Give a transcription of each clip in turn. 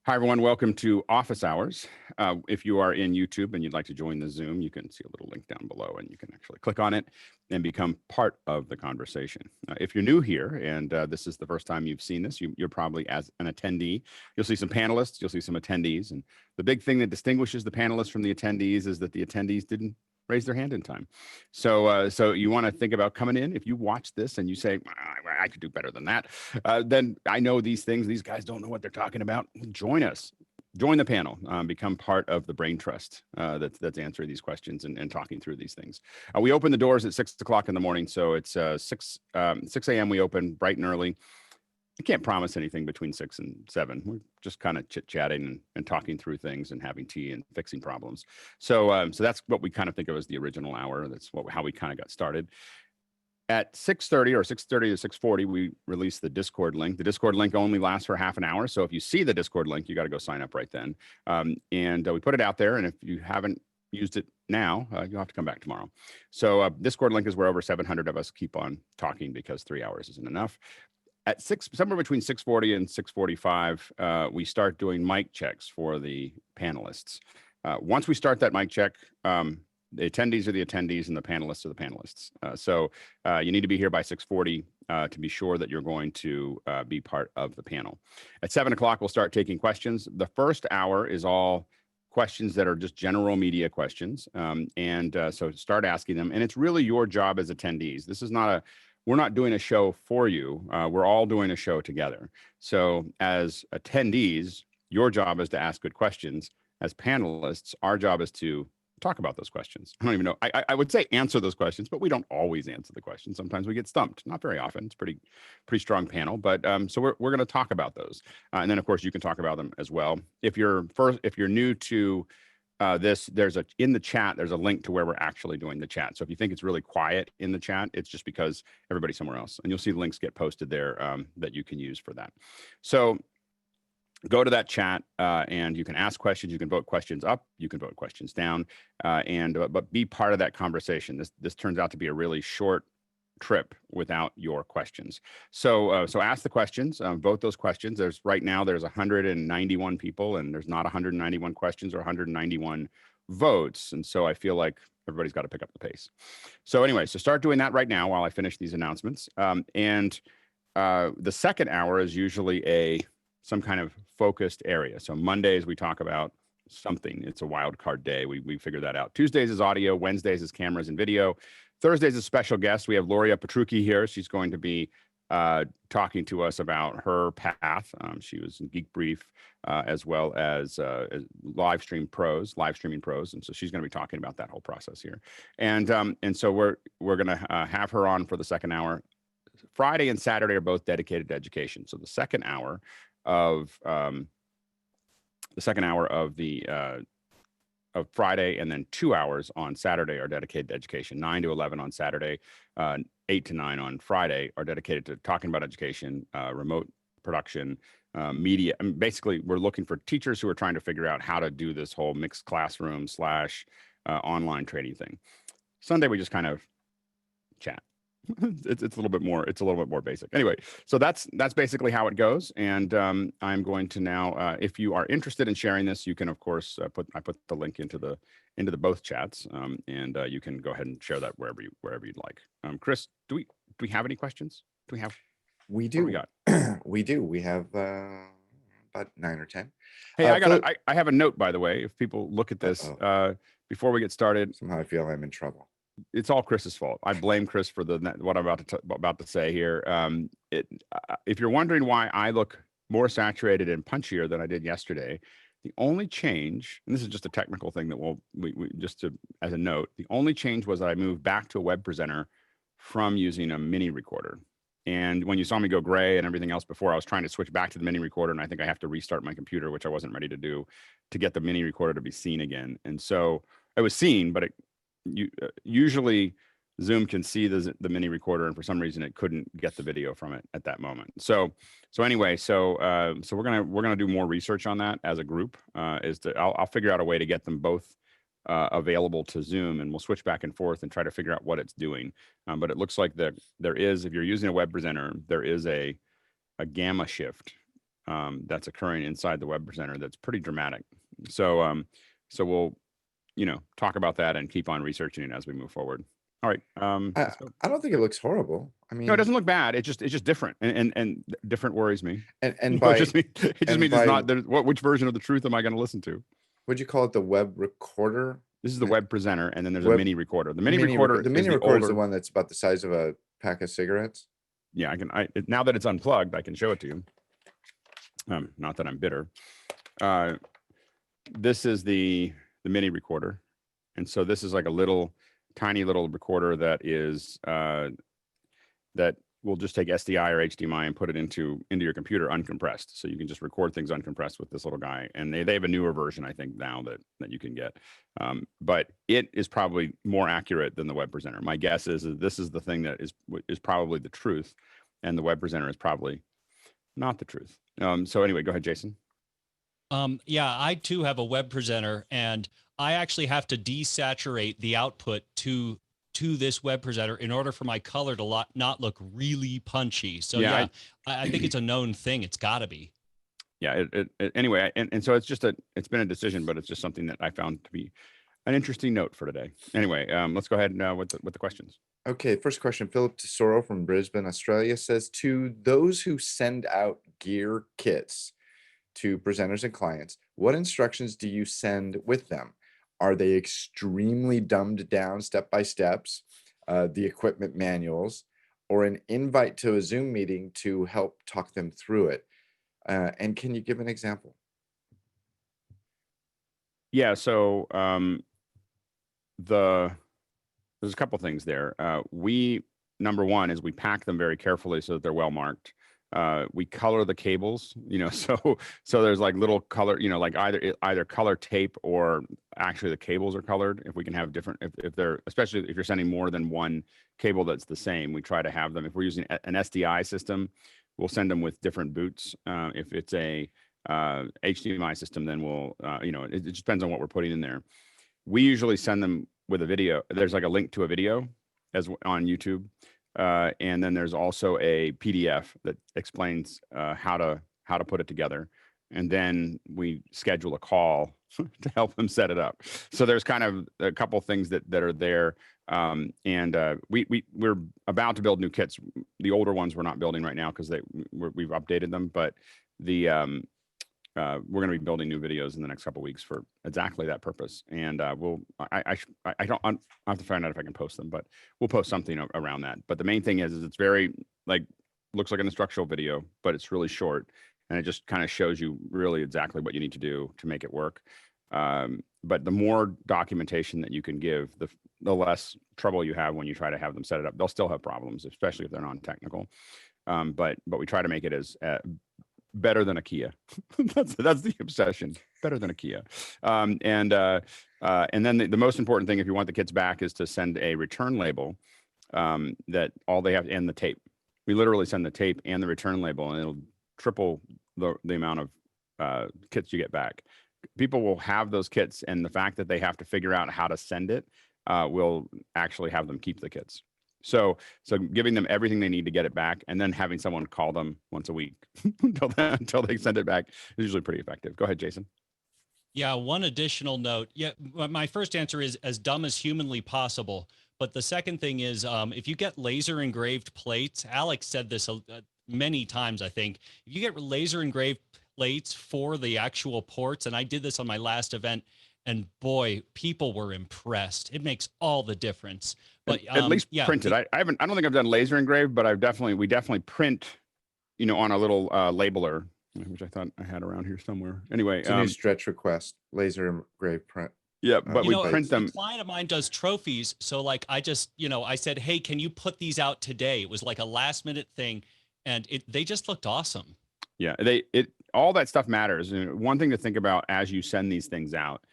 Hi, everyone. Welcome to Office Hours. If you are in YouTube and you'd like to join the Zoom, you can see a little link down below and you can actually click on it and become part of the conversation. If you're new here and this is the first time you've seen this, you're probably as an attendee. You'll see some panelists, you'll see some attendees. And the big thing that distinguishes the panelists from the attendees is that the attendees didn't raise their hand in time. So you want to think about coming in. If you watch this and you say, I could do better than that, then I know these things. These guys don't know what they're talking about. Join us. Join the panel. Become part of the brain trust that's answering these questions and talking through these things. We open the doors at 6 o'clock in the morning. So it's 6 a.m. We open bright and early. I can't promise anything between 6 and 7. We're just kind of chit-chatting and talking through things and having tea and fixing problems. So that's what we kind of think of as the original hour. That's how we kind of got started. At 6:30 or 6:30 to 6:40, we release the Discord link. The Discord link only lasts for half an hour. So if you see the Discord link, you got to go sign up right then. And we put it out there. And if you haven't used it now, you'll have to come back tomorrow. So Discord link is where over 700 of us keep on talking because 3 hours isn't enough. At somewhere between 6:40 and 6:45, we start doing mic checks for the panelists. Once we start that mic check, the attendees are the attendees and the panelists are the panelists. So you need to be here by 6:40 to be sure that you're going to be part of the panel. At 7 o'clock, we'll start taking questions. The first hour is all questions that are just general media questions. So start asking them. And it's really your job as attendees. This is not we're not doing a show for you. We're all doing a show together. So as attendees, your job is to ask good questions. As panelists, our job is to talk about those questions. I don't even know. I would say answer those questions, but we don't always answer the questions. Sometimes we get stumped. Not very often. It's pretty strong panel. But so we're going to talk about those. And then, of course, you can talk about them as well. If you're new to this, in the chat, there's a link to where we're actually doing the chat. So if you think it's really quiet in the chat, it's just because everybody's somewhere else. And you'll see links get posted there that you can use for that. So go to that chat and you can ask questions. You can vote questions up. You can vote questions down. But be part of that conversation. This turns out to be a really short trip without your questions. So ask the questions, vote those questions. Right now there's 191 people and there's not 191 questions or 191 votes. And so I feel like everybody's got to pick up the pace. So anyway, so start doing that right now while I finish these announcements. The second hour is usually some kind of focused area. So Mondays we talk about something. It's a wild card day. We figure that out. Tuesdays is audio. Wednesdays is cameras and video. Thursday's a special guest. We have Luria Petrucci here. She's going to be talking to us about her path. She was in Geek Brief as well as Livestreaming Pros. And so she's going to be talking about that whole process here. And so we're going to have her on for the second hour. Friday and Saturday are both dedicated to education. So the second hour of Friday and then 2 hours on Saturday are dedicated to education. 9 to 11 on Saturday, 8 to 9 on Friday are dedicated to talking about education, remote production, media. And basically, we're looking for teachers who are trying to figure out how to do this whole mixed classroom / online training thing. Sunday, we just kind of chat. It's a little bit more basic. Anyway, so that's basically how it goes. And I'm going to now, if you are interested in sharing this, you can of course I put the link into the both chats, and you can go ahead and share that wherever you'd like. Chris, do we have any questions? We do. We got? We do. We have about 9 or 10. Hey, I have a note, by the way. If people look at this before we get started, somehow I feel I'm in trouble. It's all Chris's fault. I blame Chris for what I'm about to say here. If you're wondering why I look more saturated and punchier than I did yesterday, the only change, and this is just a technical thing that as a note, the only change was that I moved back to a web presenter from using a mini recorder. And when you saw me go gray and everything else before, I was trying to switch back to the mini recorder, and I think I have to restart my computer, which I wasn't ready to do, to get the mini recorder to be seen again. And so it was seen, but usually Zoom can see the mini recorder, and for some reason it couldn't get the video from it at that moment. So anyway, we're gonna do more research on that as a group. I'll figure out a way to get them both available to Zoom, and we'll switch back and forth and try to figure out what it's doing. But it looks like there is, if you're using a web presenter, there is a gamma shift that's occurring inside the web presenter that's pretty dramatic. So so we'll, you know, talk about that and keep on researching it as we move forward. All right. Let's go. I don't think it looks horrible. I No, it mean, doesn't look bad. It's just different, and different worries me. and It by just means it just and means it's by not. Which version of the truth am I going to listen to? what'd you call it? The web recorder? This is the web presenter, and then there's a Web- mini recorder. The mini recorder the is mini the recorder is older. the one that's about the size of a pack of cigarettes. Yeah, now that it's unplugged, I can show it to you. Not that I'm bitter. This is the mini recorder, and so this is like a tiny little recorder that is that will just take SDI or HDMI and put it into your computer uncompressed. So you can just record things uncompressed with this little guy. And they have a newer version, I think, now that you can get. But it is probably more accurate than the web presenter. My guess is that this is the thing that is probably the truth, and the web presenter is probably not the truth. So anyway, go ahead, Jason. Yeah, I too have a web presenter, and I actually have to desaturate the output to this web presenter in order for my color to not look really punchy. So yeah, I think it's a known thing. It's got to be. Yeah. Anyway, and so it's been a decision, but it's just something that I found to be an interesting note for today. Anyway, let's go ahead and with the questions. Okay, first question. Philip Tesoro from Brisbane, Australia says, to those who send out gear kits to presenters and clients, what instructions do you send with them? Are they extremely dumbed down step-by-steps, the equipment manuals, or an invite to a Zoom meeting to help talk them through it? And can you give an example? Yeah, so there's a couple things there. Number one is we pack them very carefully so that they're well marked. We color the cables, so there's like little color, like either color tape or actually the cables are colored. If we can have different, if they're, especially if you're sending more than one cable that's the same, we try to have them. If we're using an SDI system, we'll send them with different boots. If it's a HDMI system, then we'll, it just depends on what we're putting in there. We usually send them with a video. There's like a link to a video on YouTube. And then there's also a PDF that explains how to put it together. And then we schedule a call to help them set it up. So there's kind of a couple things that are there. We're about to build new kits. The older ones we're not building right now because we've updated them. But we're going to be building new videos in the next couple of weeks for exactly that purpose. And I have to find out if I can post them, but we'll post something around that. But the main thing is it's very looks like an instructional video, but it's really short. And it just kind of shows you really exactly what you need to do to make it work. But the more documentation that you can give, the less trouble you have when you try to have them set it up. They'll still have problems, especially if they're non-technical. But we try to make it as better than a Kia. that's the obsession. Better than a Kia. And then the most important thing, if you want the kits back, is to send a return label that all they have, and the tape. We literally send the tape and the return label, and it'll triple the amount of kits you get back. People will have those kits, and the fact that they have to figure out how to send it will actually have them keep the kits. So giving them everything they need to get it back, and then having someone call them once a week until they send it back is usually pretty effective. Go ahead, Jason. Yeah, one additional note. Yeah, my first answer is as dumb as humanly possible. But the second thing is, if you get laser engraved plates, Alex said this many times, I think, if you get laser engraved plates for the actual ports, and I did this on my last event, and boy, people were impressed. It makes all the difference. But at least printed. I don't think I've done laser engraved, but we definitely print, on a little labeler, which I thought I had around here somewhere. Anyway, it's a new stretch request, laser engraved print. Yeah, but we print them. A client of mine does trophies, so I just, I said, hey, can you put these out today? It was like a last minute thing, and they just looked awesome. Yeah, all that stuff matters. And one thing to think about as you send these things out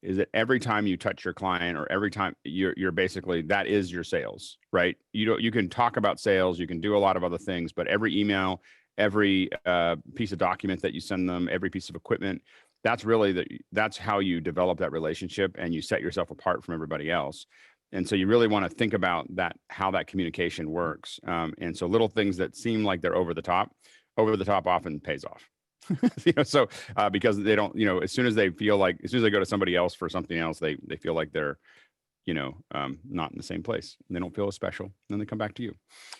is that every time you touch your client, or every time you're basically, that is your sales, right? You can talk about sales, you can do a lot of other things, but every email, every piece of document that you send them, every piece of equipment, that's how you develop that relationship, and you set yourself apart from everybody else. And so you really want to think about how that communication works. And so little things that seem like they're over the top often pays off. So because they don't, as soon as they go to somebody else for something else, they feel like they're, not in the same place. And they don't feel as special. And then they come back to you.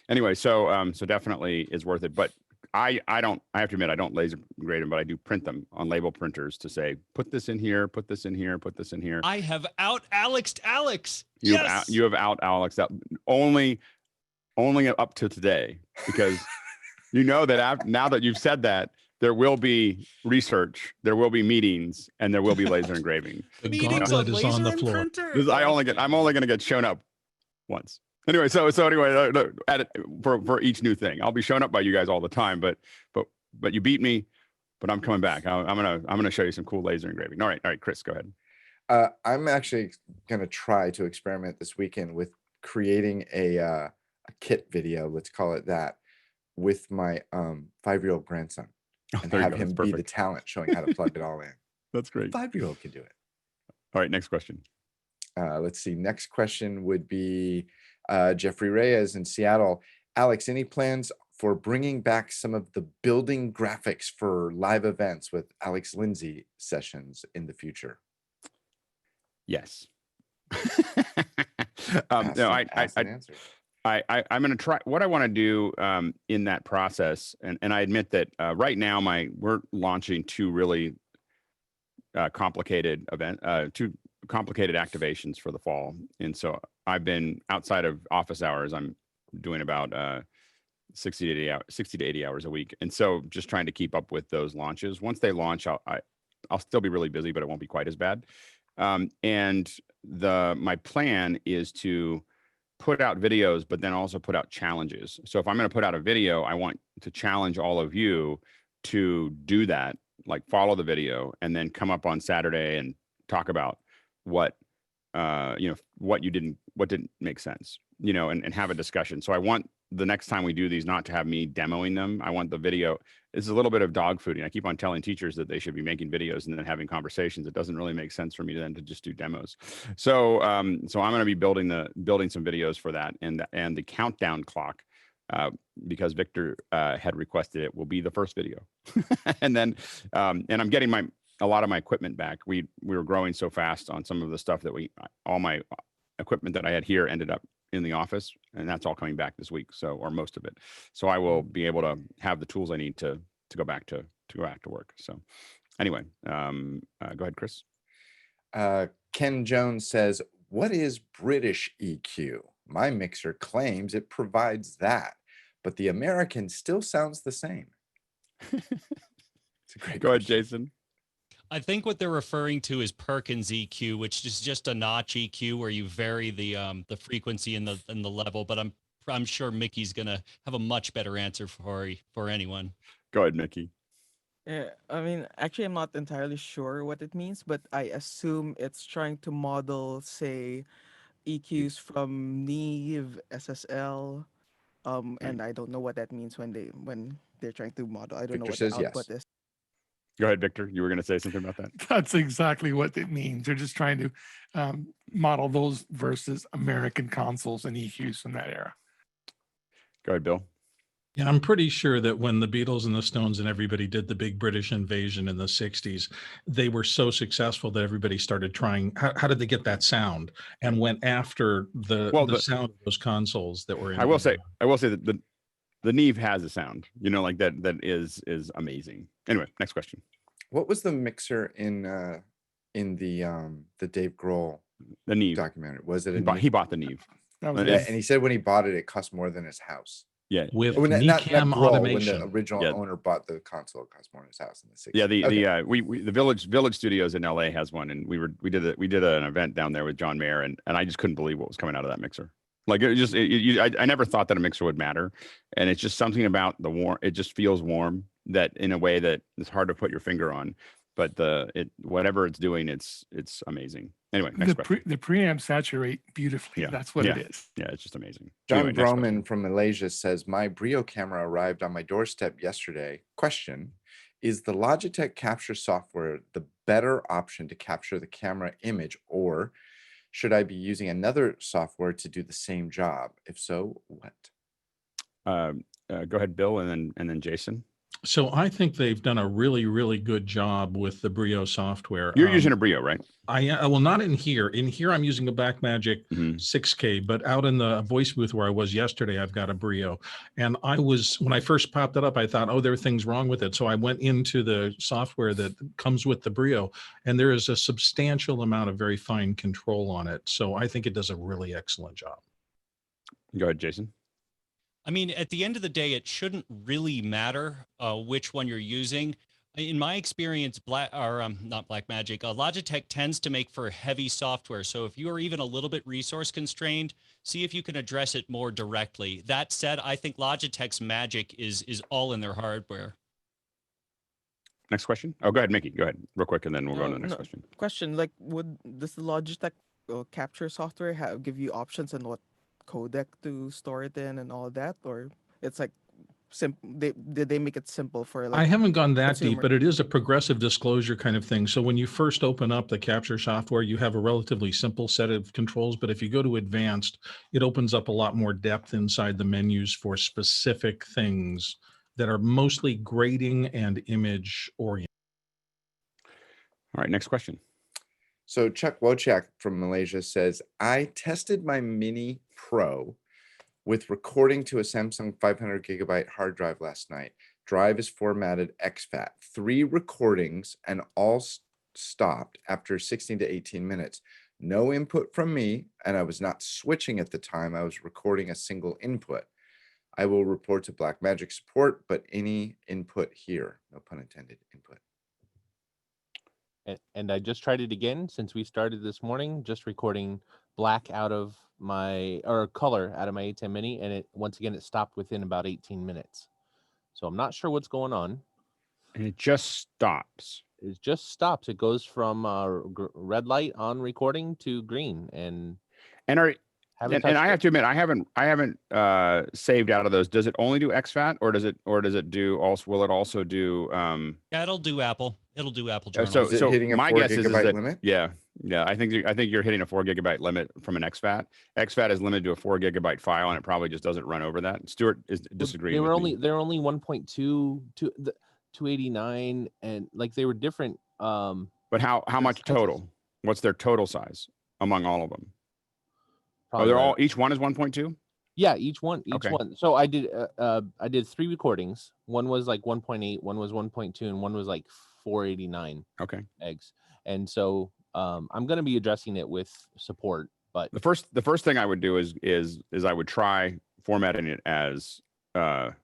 Anyway, so definitely is worth it. But I have to admit, I don't laser grade them, but I do print them on label printers to say, put this in here, put this in here, put this in here. I have out Alexed Alex. You Yes. have out Alex that only up to today, because that now that you've said that, there will be research, there will be meetings, and there will be laser engraving. The Meetings gauntlet on is on laser the and floor. printer. I'm only going to get shown up once. Anyway, so anyway, for each new thing, I'll be shown up by you guys all the time, but you beat me, but I'm coming back. I'm gonna show you some cool laser engraving. All right, Chris, go ahead. I'm actually gonna try to experiment this weekend with creating a kit video, let's call it that, with my 5-year-old grandson, and have him be the talent showing how to plug it all in. That's great. 5-year-old can do it. All right, next question. Let's see. Next question would be Jeffrey Reyes in Seattle. Alex, any plans for bringing back some of the building graphics for live events with Alex Lindsay sessions in the future? Yes. I'm going to try. What I want to do in that process, and I admit that right now we're launching two really complicated activations for the fall, and so I've been outside of office hours. I'm doing about 60 to 80 hours a week, and so just trying to keep up with those launches. Once they launch, I'll still be really busy, but it won't be quite as bad. And my plan is to put out videos, but then also put out challenges. So if I'm going to put out a video, I want to challenge all of you to do that, like follow the video, and then come up on Saturday and talk about what didn't make sense, and have a discussion. So I want the next time we do these not to have me demoing them. I want the video. It's a little bit of dog fooding. I keep on telling teachers that they should be making videos and then having conversations. It doesn't really make sense for me to just do demos. So I'm going to be building some videos for that, and the countdown clock, because Victor had requested it, will be the first video. And then and I'm getting a lot of my equipment back. We were growing so fast on some of the stuff that all my equipment that I had here ended up in the office, and that's all coming back this week. So, or most of it. So I will be able to have the tools I need to go back to work. So anyway, go ahead, Chris. Ken Jones says, what is British EQ? My mixer claims it provides that, but the American still sounds the same. It's a great Go ahead, Jason. I think what they're referring to is Perkins EQ, which is just a notch EQ where you vary the frequency and the level. But I'm sure Mickey's gonna have a much better answer for anyone. Go ahead, Mickey. Yeah, I mean, actually, I'm not entirely sure what it means, but I assume it's trying to model, say, EQs from Neve, SSL, and I don't know what that means when they're trying to model. I don't know what the output is. Go ahead, Victor. You were going to say something about that. That's exactly what it means. They're just trying to model those versus American consoles and EQs from that era. Go ahead, Bill. Yeah, I'm pretty sure that when the Beatles and the Stones and everybody did the big British invasion in the 60s, they were so successful that everybody started trying, how did they get that sound? And went after the sound of those consoles that were in. I will say that the Neve has a sound, like that is amazing. Anyway, next question. What was the mixer in the Dave Grohl Neve documentary? Was it he bought the Neve? And he said when he bought it, it cost more than his house. Yeah, with not Grohl, automation. When the original owner bought the console, it cost more than his house in the 60s. Yeah, the Village Studios in LA has one, and we did an event down there with John Mayer, and I just couldn't believe what was coming out of that mixer. Like I never thought that a mixer would matter, and it's just something about the warm. It just feels warm, that in a way that it's hard to put your finger on, but whatever it's doing, it's amazing. Anyway, next question. The preamps saturate beautifully. Yeah. That's what it is. Yeah, it's just amazing. John Anyway, Broman from Malaysia says, my Brio camera arrived on my doorstep yesterday. Question, is the Logitech capture software the better option to capture the camera image, or should I be using another software to do the same job? If so, what? Go ahead, Bill, and then Jason. So I think they've done a really, really good job with the Brio software. You're using a Brio, right? Well, not in here. In here, I'm using a Blackmagic Mhm. 6K, but out in the voice booth where I was yesterday, I've got a Brio. And when I first popped it up, I thought, oh, there are things wrong with it. So I went into the software that comes with the Brio, and there is a substantial amount of very fine control on it. So I think it does a really excellent job. Go ahead, Jason. I mean, at the end of the day, it shouldn't really matter which one you're using. In my experience, not Blackmagic, Logitech tends to make for heavy software. So if you are even a little bit resource constrained, see if you can address it more directly. That said, I think Logitech's magic is all in their hardware. Next question. Oh, go ahead, Mickey. Go ahead, real quick, and then we'll go to the next No, question. question, like, does the Logitech capture software give you options on what codec to store it in and all that, or it's like did they make it simple for, like, I haven't gone that deep, consumer? but it is a progressive disclosure kind of thing. So when you first open up the capture software, you have a relatively simple set of controls, but if you go to advanced, it opens up a lot more depth inside the menus for specific things that are mostly grading and image oriented. All right, next question. So Chuck Wojciak from Malaysia says, I tested my Mini Pro with recording to a Samsung 500 gigabyte hard drive last night. Drive is formatted ExFat. 3 recordings and all stopped after 16 to 18 minutes. No input from me, and I was not switching at the time. I was recording a single input. I will report to Blackmagic support, but any input here, no pun intended, input. And I just tried it again since we started this morning, just recording black out of color out of my A10 Mini, and once again it stopped within about 18 minutes. So I'm not sure what's going on. And it just stops. It just stops. It goes from red light on recording to green, and I have to admit, I haven't saved out of those. Does it only do ExFat, or does it do also? Will it also do? Yeah, it'll do Apple. It'll do Apple Journal. Is it hitting a my 4 guess is gigabyte that limit? yeah. I think you're hitting a 4 gigabyte limit from an ExFat. ExFat is limited to a 4 gigabyte file, and it probably just doesn't run over that. Stuart is disagreeing. They're only 1.2 to 289, and like they were different. But how much total? What's their total size among all of them? Each one is 1.2? Yeah, each one. Okay. So I did 3 recordings. One was like 1.8, one was 1.2, and one was like 489 eggs. And so I'm going to be addressing it with support. But the first thing I would do is I would try formatting it as Apple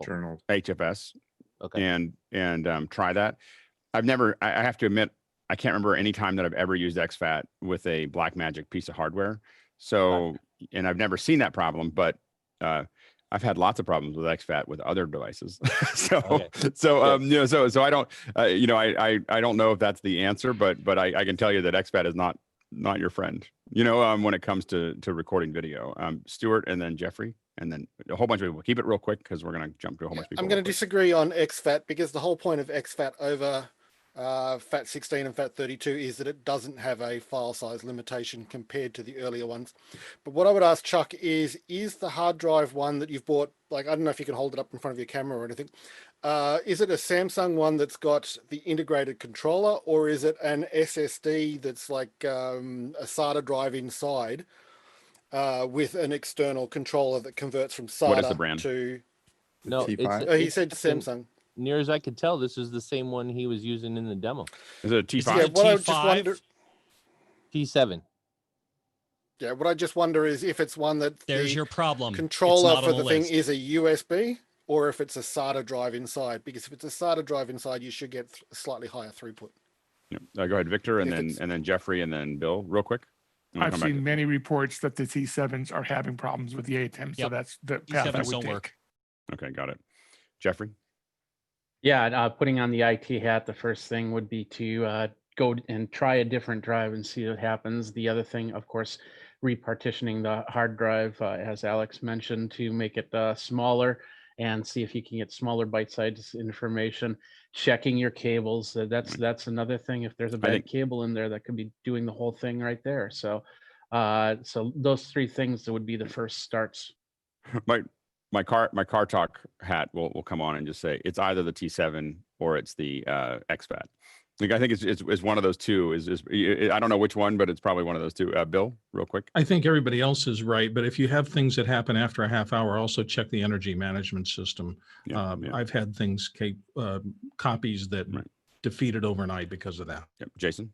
Journal HFS. Okay. And try that. I have to admit, I can't remember any time that I've ever used ExFat with a Blackmagic piece of hardware. So, and I've never seen that problem, but I've had lots of problems with ExFat with other devices. So I don't, I don't know if that's the answer, but I can tell you that ExFat is not your friend, when it comes to recording video. Stuart, and then Jeffrey, and then a whole bunch of people. Keep it real quick because we're going to jump to a whole bunch of people. I'm going to disagree on ExFat, because the whole point of ExFat over FAT16 and FAT32 is that it doesn't have a file size limitation compared to the earlier ones. But what I would ask Chuck is the hard drive one that you've bought, like, I don't know if you can hold it up in front of your camera or anything, is it a Samsung one that's got the integrated controller, or is it an SSD that's like a SATA drive inside with an external controller that converts from SATA What is the brand? to... No, T5? he said Samsung. Near as I could tell, this is the same one he was using in the demo. Is it a T5? Yeah, what I just T5? wonder... T7. Yeah, what I just wonder is if it's one that There's your problem. controller It's not for on the the thing list. is a USB, or if it's a SATA drive inside. Because if it's a SATA drive inside, you should get a slightly higher throughput. Go ahead, Victor, and If then Jeffrey, and then Bill, real quick. I've seen many reports that the T7s are having problems with the A10, so Yep. that's the path I T7s would don't take. work. Okay, got it. Jeffrey? Yeah, putting on the IT hat, the first thing would be to go and try a different drive and see what happens. The other thing, of course, repartitioning the hard drive, as Alex mentioned, to make it smaller and see if you can get smaller bite-sized information. Checking your cables, that's another thing. If there's a bad cable in there, that could be doing the whole thing right there. So, so those 3 things would be the first starts. my car talk hat will come on and just say it's either the T7 or it's the ExFat. Like, I think it's one of those two. I don't know which one, but it's probably one of those two. Bill, real quick. I think everybody else is right, but if you have things that happen after a half hour, also check the energy management system. Yeah, yeah. I've had things, copies that Right. defeated overnight because of that. Yep. Jason,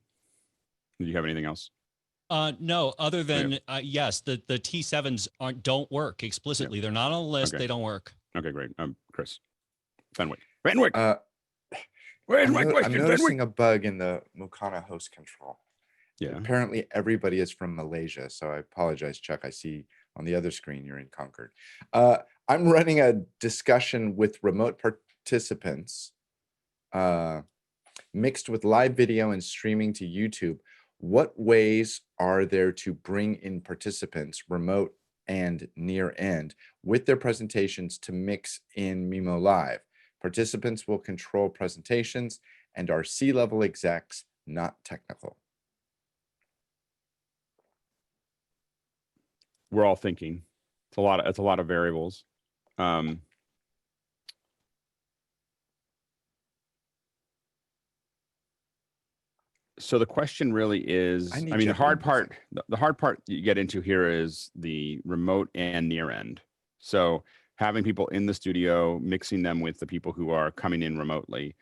do you have anything else? No, other than yes, the T7s don't work explicitly. Yep. They're not on the list. Okay. They don't work. Okay, great. Chris, Fenwick. I'm noticing a bug in the Mukana host control. Yeah. Apparently everybody is from Malaysia, so I apologize, Chuck. I see on the other screen you're in Concord. I'm running a discussion with remote participants mixed with live video and streaming to YouTube. What ways are there to bring in participants, remote and near end, with their presentations to mix in MimoLive? Participants will control presentations and are C-level execs, not technical. We're all thinking. It's a lot of variables. So the question really is, I mean, the hard part you get into here is the remote and near end. So having people in the studio, mixing them with the people who are coming in remotely.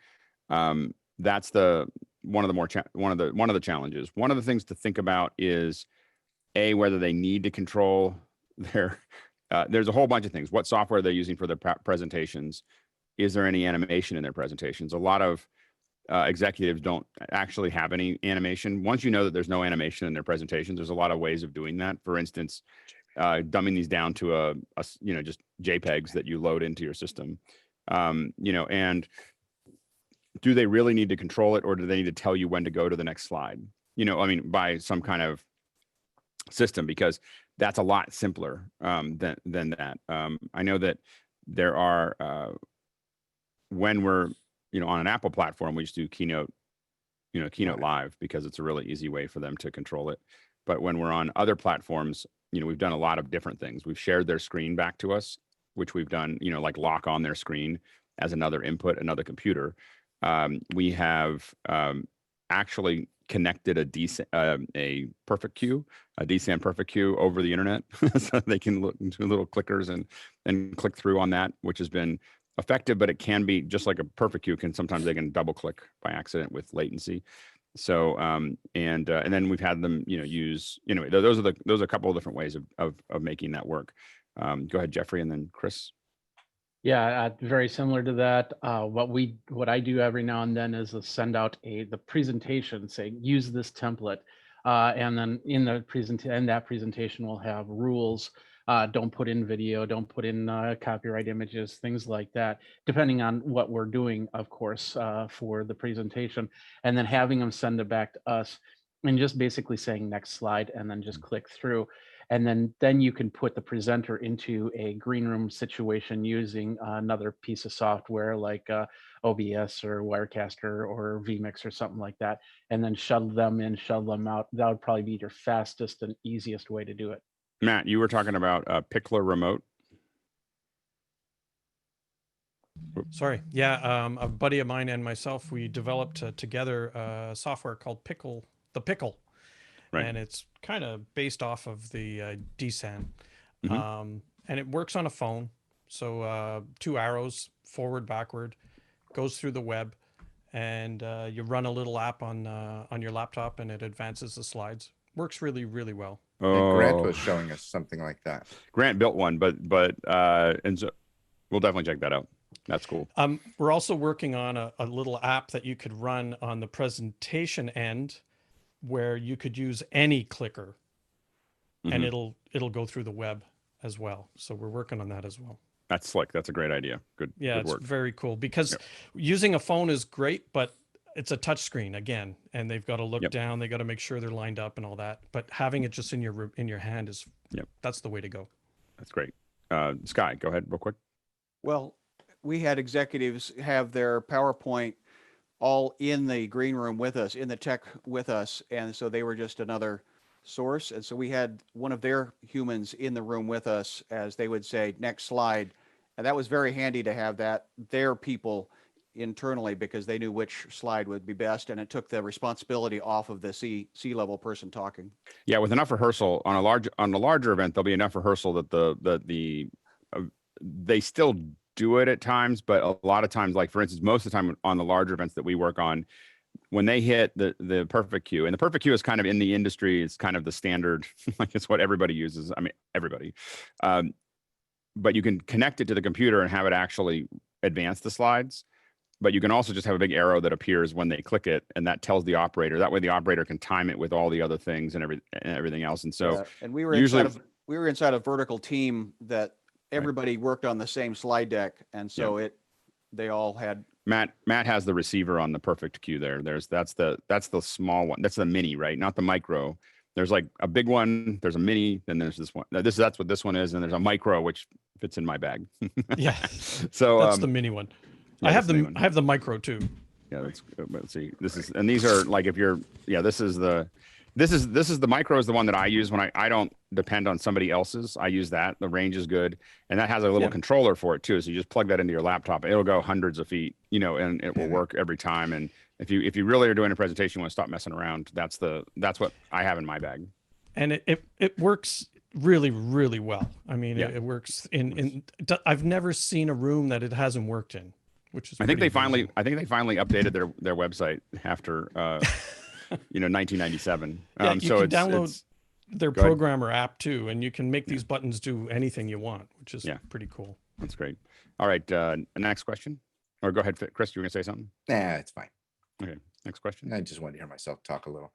That's one of the challenges. One of the things to think about is whether they need to control their, there's a whole bunch of things. What software they're using for their presentations. Is there any animation in their presentations? A lot of executives don't actually have any animation. Once you know that there's no animation in their presentations, there's a lot of ways of doing that. For instance, dumbing these down to just JPEGs that you load into your system. And do they really need to control it, or do they need to tell you when to go to the next slide? By some kind of system, because that's a lot simpler than that. I know that there are when we're on an Apple platform, we just do Keynote Live because it's a really easy way for them to control it. But when we're on other platforms, we've done a lot of different things. We've shared their screen back to us, which we've done, like lock on their screen as another input, another computer. We have actually connected a perfect queue, a DSAM perfect queue over the internet, so they can look into little clickers and click through on that, which has been effective. But it can be just like a perfect queue sometimes they can double click by accident with latency. So and then we've had them use those are a couple of different ways of making that work. Go ahead, Jeffrey, and then Chris. Yeah, very similar to that. What I do every now and then is send out the presentation saying use this template, and then in that presentation we'll have rules. Don't put in video, don't put in copyright images, things like that, depending on what we're doing, of course, for the presentation, and then having them send it back to us and just basically saying next slide and then just click through. And then you can put the presenter into a green room situation using another piece of software like OBS or Wirecaster or vMix or something like that, and then shuttle them in, shuttle them out. That would probably be your fastest and easiest way to do it. Matt, you were talking about Pickler Remote. Sorry. Yeah, a buddy of mine and myself, we developed together a software called the Pickle. Right. And it's kind of based off of the DSAN. And it works on a phone. So 2 arrows, forward, backward, goes through the web, and you run a little app on your laptop, and it advances the slides. Works really, really well. Oh. Grant was showing us something like that. Grant built one, but and so we'll definitely check that out. That's cool. We're also working on a little app that you could run on the presentation end, where you could use any clicker, and it'll go through the web as well. So we're working on that as well. That's slick. That's a great idea. Good. Yeah, good it's work. very cool, because using a phone is great, but it's a touch screen again, and they've got to look down. They got to make sure they're lined up and all that. But having it just in your hand is that's the way to go. That's great. Sky, go ahead real quick. Well, we had executives have their PowerPoint all in the green room with us, in the tech with us, and so they were just another source. And so we had one of their humans in the room with us as they would say next slide, And that was very handy to have their people internally, because they knew which slide would be best, and it took the responsibility off of the C-level person talking. Yeah, with enough rehearsal on a larger event, there'll be enough rehearsal that they still do it at times, but a lot of times, like for instance, most of the time on the larger events that we work on, when they hit the perfect cue, and the perfect cue is kind of in the industry, it's kind of the standard, like it's what everybody uses. I mean, everybody. But you can connect it to the computer and have it actually advance the slides. But you can also just have a big arrow that appears when they click it, and that tells the operator. That way, the operator can time it with all the other things and everything else. And so, and we were usually we were inside a vertical team that everybody worked on the same slide deck, and so they all had. Matt has the receiver on the perfect cue there. That's the small one. That's the mini, right? Not the micro. There's like a big one. There's a mini. Then there's this one. That's what this one is. And there's a micro, which fits in my bag. Yeah. So that's the mini one. Yeah, I have the micro too. Yeah, let's see. These are like, if you're, this is the micro is the one that I use when I don't depend on somebody else's. I use that. The range is good. And that has a little controller for it too. So you just plug that into your laptop. It'll go hundreds of feet, and it will work every time. And if you really are doing a presentation, you want to stop messing around, that's what I have in my bag. And it works really, really well. I mean, it works I've never seen a room that it hasn't worked in, which is I think they finally updated their website after 1997. Yeah, you can download their programmer app too, and you can make these buttons do anything you want, which is pretty cool. That's great. All right, next question. Or go ahead, Chris, you were gonna say something? Nah, it's fine. Okay, next question. I just wanted to hear myself talk a little.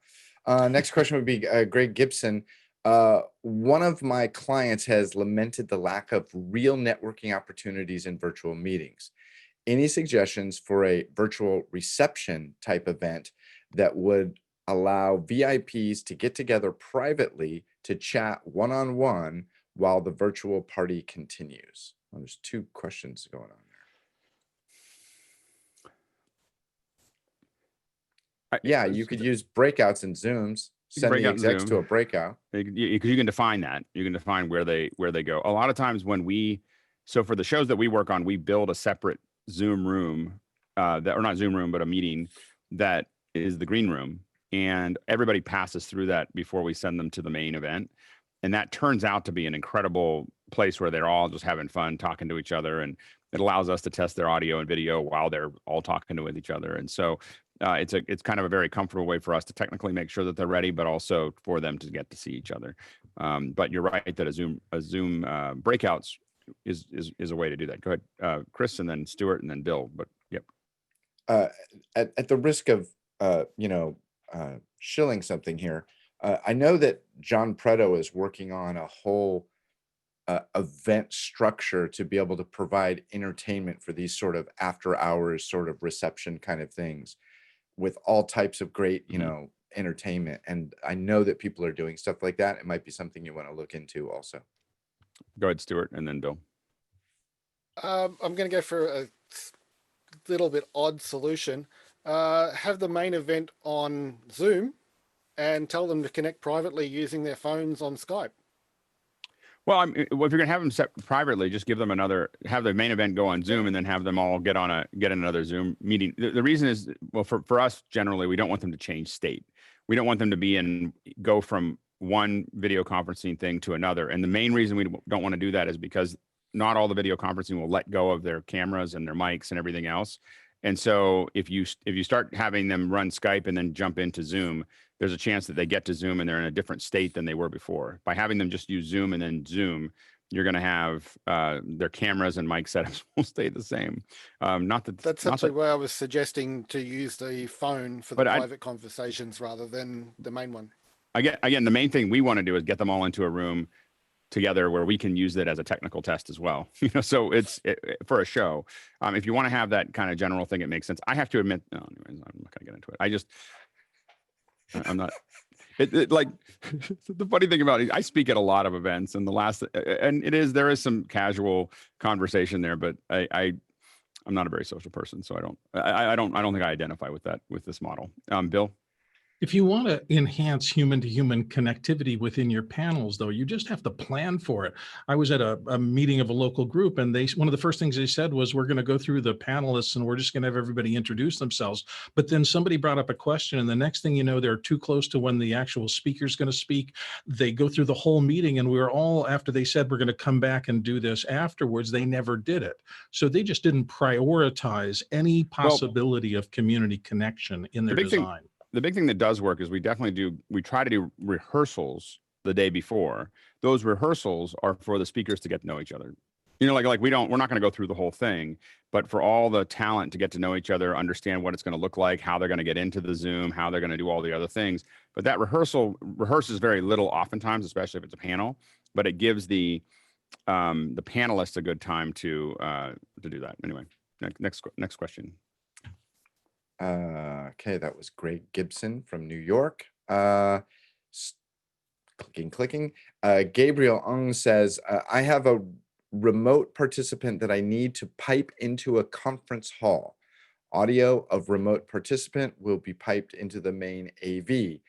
Next question would be Greg Gibson. One of my clients has lamented the lack of real networking opportunities in virtual meetings. Any suggestions for a virtual reception type event that would allow VIPs to get together privately to chat one-on-one while the virtual party continues? Well, there's two questions going on there. Yeah, you could use breakouts and Zooms. Send the execs to a breakout. Because you can define that. You can define where they go. A lot of times so for the shows that we work on, we build a separate Zoom room, or not Zoom room, but a meeting that is the green room. And everybody passes through that before we send them to the main event. And that turns out to be an incredible place where they're all just having fun, talking to each other. And it allows us to test their audio and video while they're all talking with each other. And so it's kind of a very comfortable way for us to technically make sure that they're ready, but also for them to get to see each other. But you're right that a Zoom breakouts is a way to do that. Go ahead, Chris, and then Stuart, and then Bill. But yep. At the risk of shilling something here, I know that John Preto is working on a whole event structure to be able to provide entertainment for these sort of after hours sort of reception kind of things, with all types of great entertainment. And I know that people are doing stuff like that. It might be something you want to look into also. Go ahead, Stuart, and then Bill. I'm going to go for a little bit odd solution. Have the main event on Zoom and tell them to connect privately using their phones on Skype. Well, if you're going to have them set privately, just give them have the main event go on Zoom, and then have them all get another Zoom meeting. The reason is, well, for us, generally, we don't want them to change state. We don't want them to go from one video conferencing thing to another. And the main reason we don't want to do that is because not all the video conferencing will let go of their cameras and their mics and everything else. And so if you start having them run Skype and then jump into Zoom, there's a chance that they get to Zoom and they're in a different state than they were before. By having them just use Zoom and then Zoom, you're going to have their cameras and mic setups will stay the same. That's actually why I was suggesting to use the phone for the private conversations rather than the main one. Again, the main thing we want to do is get them all into a room together where we can use it as a technical test as well. So it's for a show. If you want to have that kind of general thing, it makes sense. I have to admit, no, anyways, I'm not going to get into it. I'm not. Like the funny thing about it, I speak at a lot of events, and there is some casual conversation there, but I'm not a very social person, so I don't think I identify with this model. Bill. If you want to enhance human-to-human connectivity within your panels, though, you just have to plan for it. I was at a meeting of a local group, and one of the first things they said was, we're going to go through the panelists and we're just going to have everybody introduce themselves. But then somebody brought up a question, and the next thing you know, they're too close to when the actual speaker's going to speak. They go through the whole meeting, and we were all, after they said we're going to come back and do this afterwards, they never did it. So they just didn't prioritize any possibility of community connection in their design. The big thing that does work is we try to do rehearsals the day before. Those rehearsals are for the speakers to get to know each other. You know, we're not going to go through the whole thing, but for all the talent to get to know each other, understand what it's going to look like, how they're going to get into the Zoom, how they're going to do all the other things. But that rehearses very little oftentimes, especially if it's a panel, but it gives the panelists a good time to do that. Anyway, next question. Okay, that was Greg Gibson from New York. Clicking. Gabriel Ung says, I have a remote participant that I need to pipe into a conference hall. Audio of remote participant will be piped into the main AV.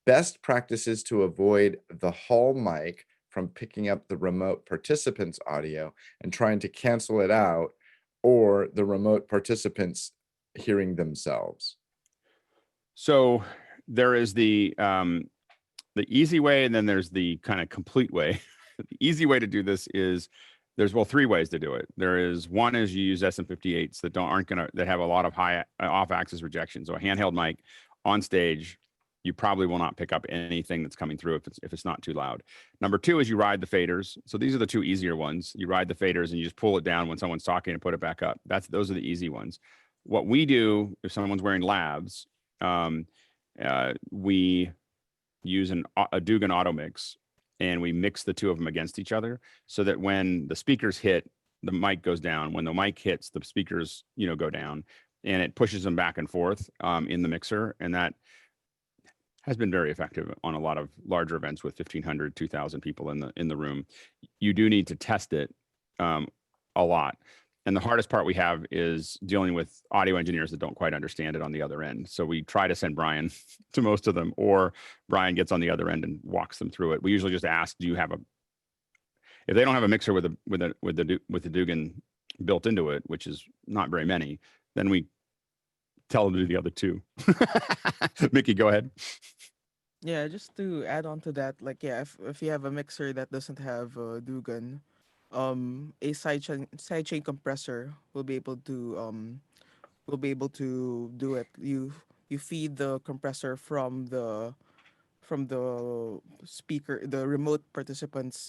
Best practices to avoid the hall mic from picking up the remote participant's audio and trying to cancel it out, or the remote participants hearing themselves. So there is the easy way, and then there's the kind of complete way. The easy way to do this is there's three ways to do it. One is you use SM58s that have a lot of high off-axis rejection. So a handheld mic on stage, you probably will not pick up anything that's coming through if it's not too loud. Number two is you ride the faders. So these are the two easier ones. You ride the faders and you just pull it down when someone's talking and put it back up. Those are the easy ones. What we do if someone's wearing labs, we use a Dugan auto mix, and we mix the two of them against each other so that when the speakers hit, the mic goes down. When the mic hits, the speakers, go down, and it pushes them back and forth in the mixer. And that has been very effective on a lot of larger events with 1,500, 2,000 people in the room. You do need to test it a lot. And the hardest part we have is dealing with audio engineers that don't quite understand it on the other end. So we try to send Brian to most of them, or Brian gets on the other end and walks them through it. We usually just ask, if they don't have a mixer with the Dugan built into it, which is not very many, then we tell them to do the other two. Mickey, go ahead. Yeah, just to add on to that, if you have a mixer that doesn't have Dugan, a sidechain compressor will be able to do it. You feed the compressor from the speaker, the remote participants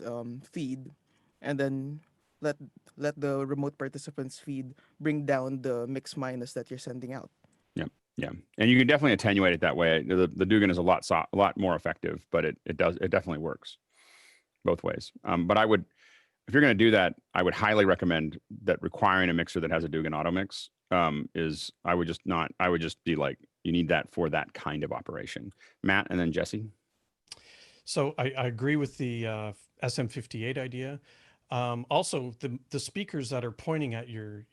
feed, and then let the remote participants feed bring down the mix minus that you're sending out. Yeah, and you can definitely attenuate it that way. The Dugan is a lot more effective, but it definitely works both ways. But if you're going to do that, I would highly recommend that requiring a mixer that has a Dugan auto mix I would just be like, you need that for that kind of operation. Matt, and then Jesse. So I agree with the SM58 idea. Also, the speakers that are pointing at your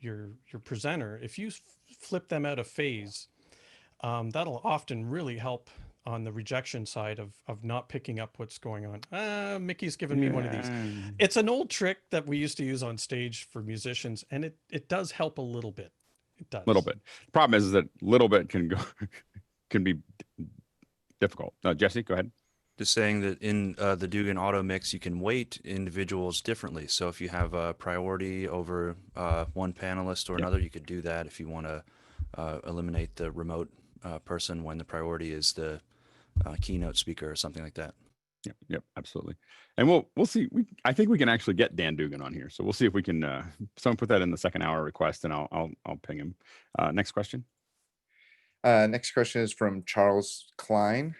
presenter, if you flip them out of phase, that'll often really help on the rejection side of not picking up what's going on. Mickey's given me one of these. It's an old trick that we used to use on stage for musicians, and it does help a little bit. It does. Little bit. The problem is that little bit can be difficult. Jesse, go ahead. Just saying that in the Dugan auto mix, you can weight individuals differently. So if you have a priority over one panelist or another, you could do that if you want to eliminate the remote person when the priority is the keynote speaker or something like that. Yep, absolutely. And we'll see. I think we can actually get Dan Dugan on here, so we'll see if we can. Someone put that in the second hour request, and I'll ping him. Next question. Next question is from Charles Klein.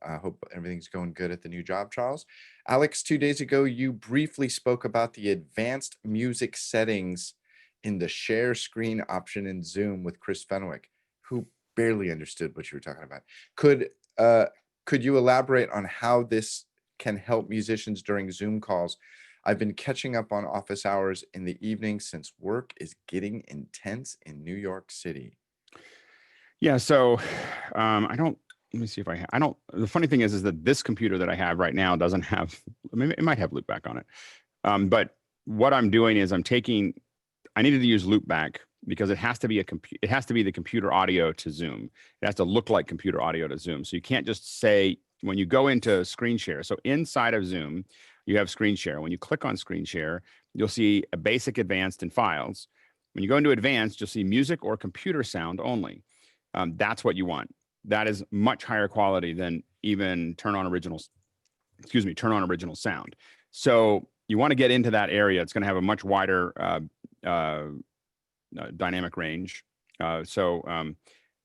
I hope everything's going good at the new job, Charles. Alex, 2 days ago, you briefly spoke about the advanced music settings in the share screen option in Zoom with Chris Fenwick, who barely understood what you were talking about. Could you elaborate on how this can help musicians during Zoom calls? I've been catching up on office hours in the evening since work is getting intense in New York City. Yeah, so I don't let me see if I don't, the funny thing is that this computer that I have right now doesn't have, I mean, it might have loopback on it. But what I'm doing is I needed to use loopback because it has to be it has to be the computer audio to Zoom. It has to look like computer audio to Zoom. So you can't just say, when you go into screen share, so inside of Zoom, you have screen share. When you click on screen share, you'll see a basic, advanced, and files. When you go into advanced, you'll see music or computer sound only. That's what you want. That is much higher quality than even turn on original sound. So you want to get into that area. It's going to have a much wider dynamic range.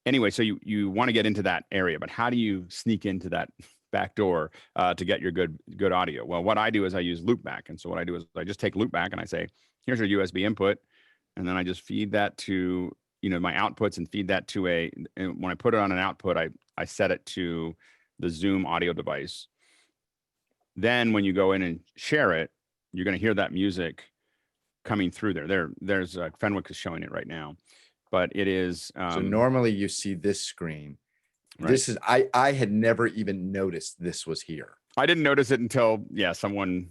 Anyway, so you want to get into that area, but how do you sneak into that back door to get your good audio? Well, what I do is I use loopback. And so what I do is I just take loopback and I say, here's your USB input. And then I just feed that to, my outputs and feed that to and when I put it on an output, I set it to the Zoom audio device. Then when you go in and share it, you're going to hear that music coming through there. There's Fenwick is showing it right now, but it is. So normally you see this screen. Right. This is, I had never even noticed this was here. I didn't notice it until, someone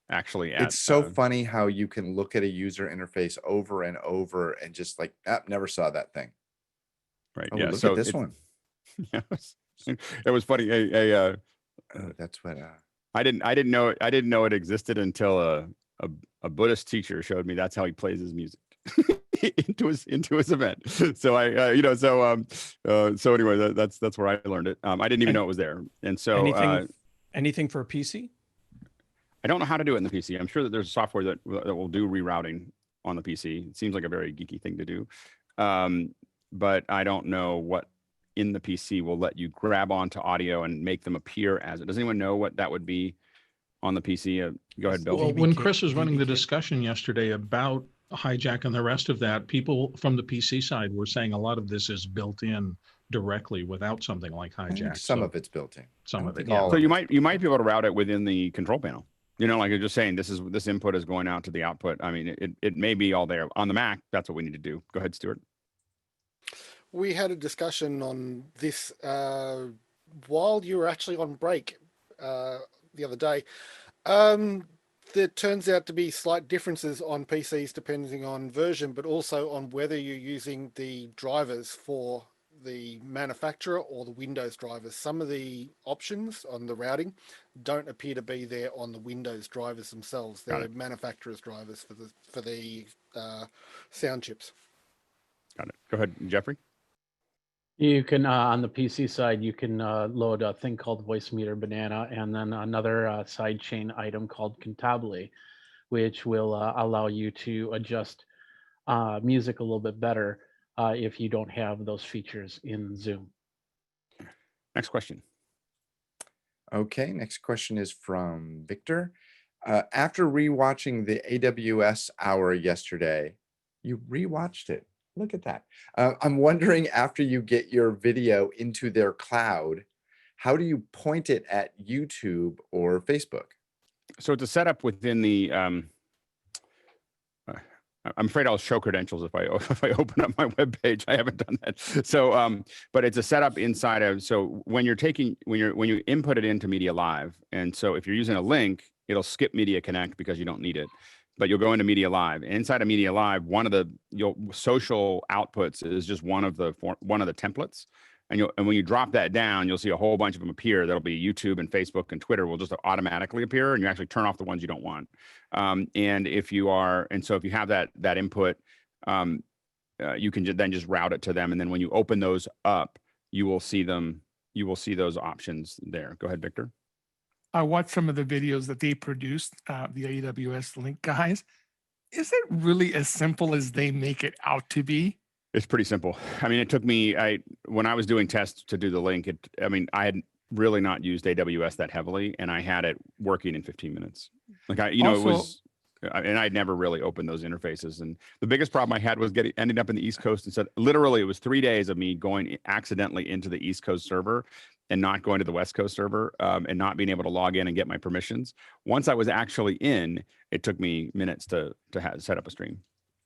actually. It's so funny how you can look at a user interface over and over and just like, never saw that thing. Right. Oh, yeah. Look So at this one. Yes. It was funny. That's what. I didn't know it existed until a Buddhist teacher showed me that's how he plays his music into his event. So so anyway, that's where I learned it. I didn't even know it was there. And so anything for a PC? I don't know how to do it in the PC. I'm sure that there's software that will do rerouting on the PC. It seems like a very geeky thing to do. But I don't know what in the PC will let you grab onto audio and make them appear as it. Does anyone know what that would be on the PC? Go ahead, Bill. Well, when Chris was running the discussion yesterday about Hijack and the rest of that, people from the PC side were saying a lot of this is built in directly without something like Hijack. Some of it's built in. Some of it. Yeah. So you might be able to route it within the control panel. Like you're just saying, this input is going out to the output. I mean, it may be all there on the Mac. That's what we need to do. Go ahead, Stuart. We had a discussion on this while you were actually on break the other day. There turns out to be slight differences on PCs depending on version, but also on whether you're using the drivers for the manufacturer or the Windows drivers. Some of the options on the routing don't appear to be there on the Windows drivers themselves. They're manufacturer's drivers for the sound chips. Got it. Go ahead, Jeffrey. You can, on the PC side, you can load a thing called Voice Meter Banana and then another sidechain item called Cantabile, which will allow you to adjust music a little bit better if you don't have those features in Zoom. Next question. Okay, next question is from Victor. After rewatching the AWS hour yesterday, you rewatched it. Look at that. I'm wondering, after you get your video into their cloud, how do you point it at YouTube or Facebook? So it's a setup within the, I'm afraid I'll show credentials if I open up my web page. I haven't done that. So, but it's a setup inside of, so when you input it into MediaLive, and so if you're using a link, it'll skip Media Connect because you don't need it. But you'll go into MediaLive. Inside of MediaLive, one of the social outputs is just one of the templates. And when you drop that down, you'll see a whole bunch of them appear. That'll be YouTube and Facebook and Twitter will just automatically appear, and you actually turn off the ones you don't want. So if you have that input, you can then just route it to them. And then when you open those up, you will see them. You will see those options there. Go ahead, Victor. I watched some of the videos that they produced, the AWS link guys. Is it really as simple as they make it out to be? It's pretty simple. I mean, it took me, when I was doing tests to do the link, I had really not used AWS that heavily, and I had it working in 15 minutes. It was, and I'd never really opened those interfaces. And the biggest problem I had was ending up in the East Coast and said, literally, it was 3 days of me going accidentally into the East Coast server and not going to the West Coast server and not being able to log in and get my permissions. Once I was actually in, it took me minutes to set up a stream.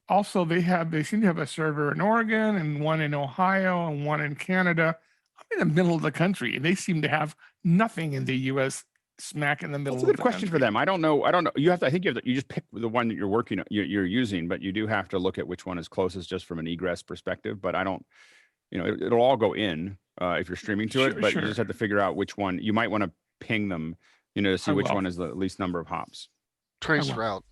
Also, they seem to have a server in Oregon and one in Ohio and one in Canada. I'm in the middle of the country, and they seem to have nothing in the U.S. smack in the middle. That's a good question for them. I don't know. You have to. I think you just pick the one that you're working. You're using, but you do have to look at which one is closest, just from an egress perspective. But I don't. It'll all go in if you're streaming to it, but you just have to figure out which one. You might want to ping them, to see which one is the least number of hops. Trace route.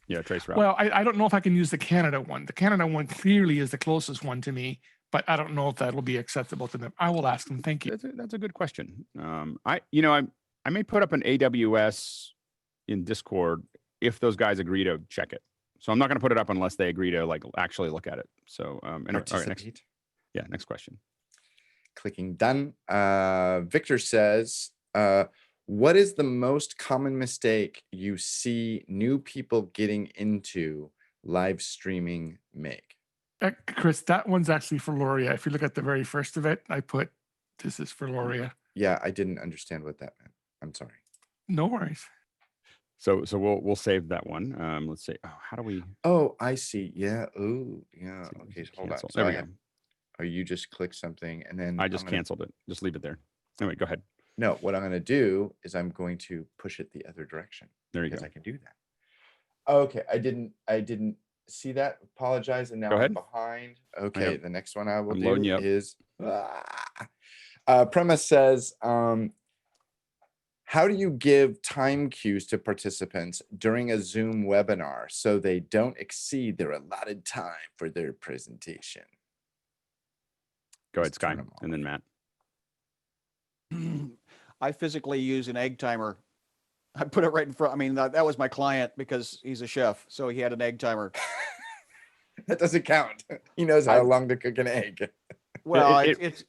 Yeah, trace route. Well, I don't know if I can use the Canada one. The Canada one clearly is the closest one to me, but I don't know if that'll be acceptable to them. I will ask them. Thank you. That's a good question. I may put up an AWS in Discord if those guys agree to check it. So I'm not going to put it up unless they agree to actually look at it. So all right, next question. Clicking done. Victor says, what is the most common mistake you see new people getting into live streaming make? Chris, that one's actually for Luria. If you look at the very first of it, I put, this is for Luria. Yeah, I didn't understand what that meant. I'm sorry. No worries. So we'll save that one. Let's see. Oh, how do we? Oh, I see. Yeah. Oh, yeah. Okay. So hold on. So there we go. Oh, you just click something and then I just canceled it. Just leave it there. Anyway, go ahead. No, what I'm going to do is I'm going to push it the other direction. There you go. Because I can do that. Okay. I didn't see that. Apologize. And now Go I'm ahead. behind. Okay. The next one I will loading you do up. is Premise says, how do you give time cues to participants during a Zoom webinar so they don't exceed their allotted time for their presentation? Go ahead, Sky, and then Matt. I physically use an egg timer. I put it right in front. I mean, that was my client because he's a chef, so he had an egg timer. That doesn't count. He knows how long to cook an egg. Well, it's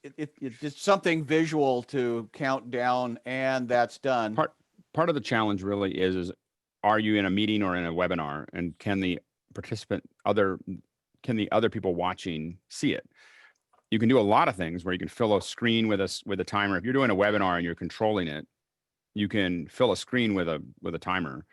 something visual to count down, and that's done. Part of the challenge really is are you in a meeting or in a webinar, and can the other people watching see it? You can do a lot of things where you can fill a screen with a timer. If you're doing a webinar and you're controlling it, you can fill a screen with a timer.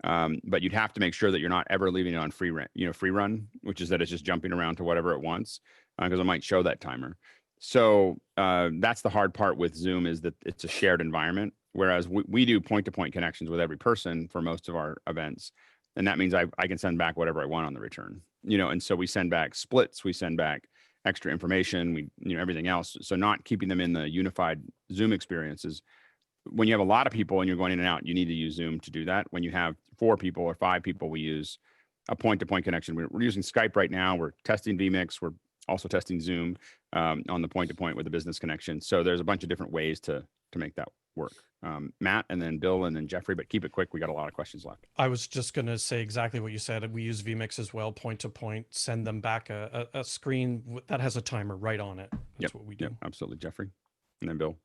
But you'd have to make sure that you're not ever leaving it on free run, which is that it's just jumping around to whatever it wants, because it might show that timer. So that's the hard part with Zoom, is that it's a shared environment, whereas we do point-to-point connections with every person for most of our events. And that means I can send back whatever I want on the return, and so we send back splits, we send back extra information, everything else. So not keeping them in the unified Zoom experiences. When you have a lot of people and you're going in and out, you need to use Zoom to do that. When you have 4 people or 5 people, we use a point-to-point connection. We're using Skype right now. We're testing vMix. We're also testing Zoom on the point-to-point with the business connection. So there's a bunch of different ways to make that work. Matt, and then Bill, and then Jeffrey, but keep it quick. We got a lot of questions left. I was just going to say exactly what you said. We use vMix as well, point-to-point, send them back a screen that has a timer right on it. That's what we do. Yep, absolutely. Jeffrey, and then Bill.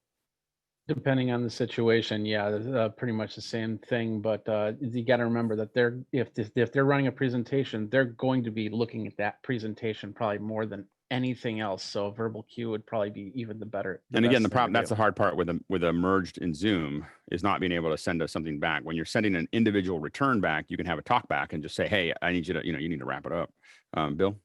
Depending on the situation, yeah, pretty much the same thing. But you got to remember that if they're running a presentation, they're going to be looking at that presentation probably more than anything else. So a verbal cue would probably be even the better. And again, the problem, that's the hard part with a merged in Zoom, is not being able to send us something back. When you're sending an individual return back, you can have a talk back and just say, hey, I need you to, you need to wrap it up. Bill?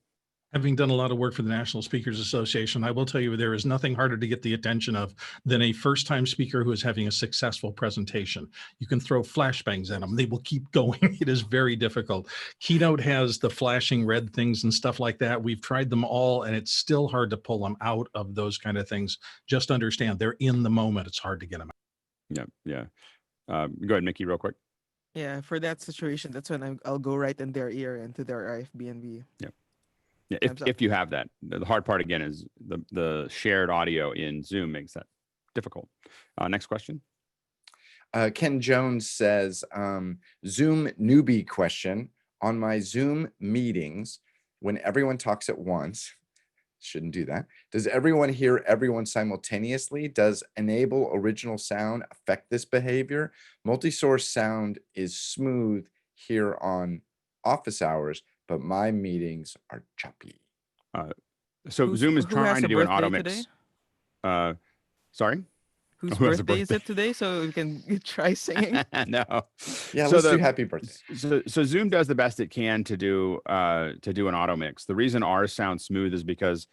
Having done a lot of work for the National Speakers Association, I will tell you there is nothing harder to get the attention of than a first-time speaker who is having a successful presentation. You can throw flashbangs at them. They will keep going. It is very difficult. Keynote has the flashing red things and stuff like that. We've tried them all, and it's still hard to pull them out of those kind of things. Just understand they're in the moment. It's hard to get them out. Yeah. Go ahead, Mickey, real quick. Yeah, for that situation, that's when I'll go right in their ear into their RFBNB. Yeah. Yeah, if you have that. The hard part, again, is the shared audio in Zoom makes that difficult. Next question. Ken Jones says, Zoom newbie question. On my Zoom meetings, when everyone talks at once, shouldn't do that. Does everyone hear everyone simultaneously? Does enable original sound affect this behavior? Multi-source sound is smooth here on office hours, but my meetings are choppy. So Zoom is trying to do an auto mix. Sorry? Whose birthday is it today? So we can try singing. No. Yeah, let's do happy birthday. So Zoom does the best it can to do an auto mix. The reason ours sounds smooth is because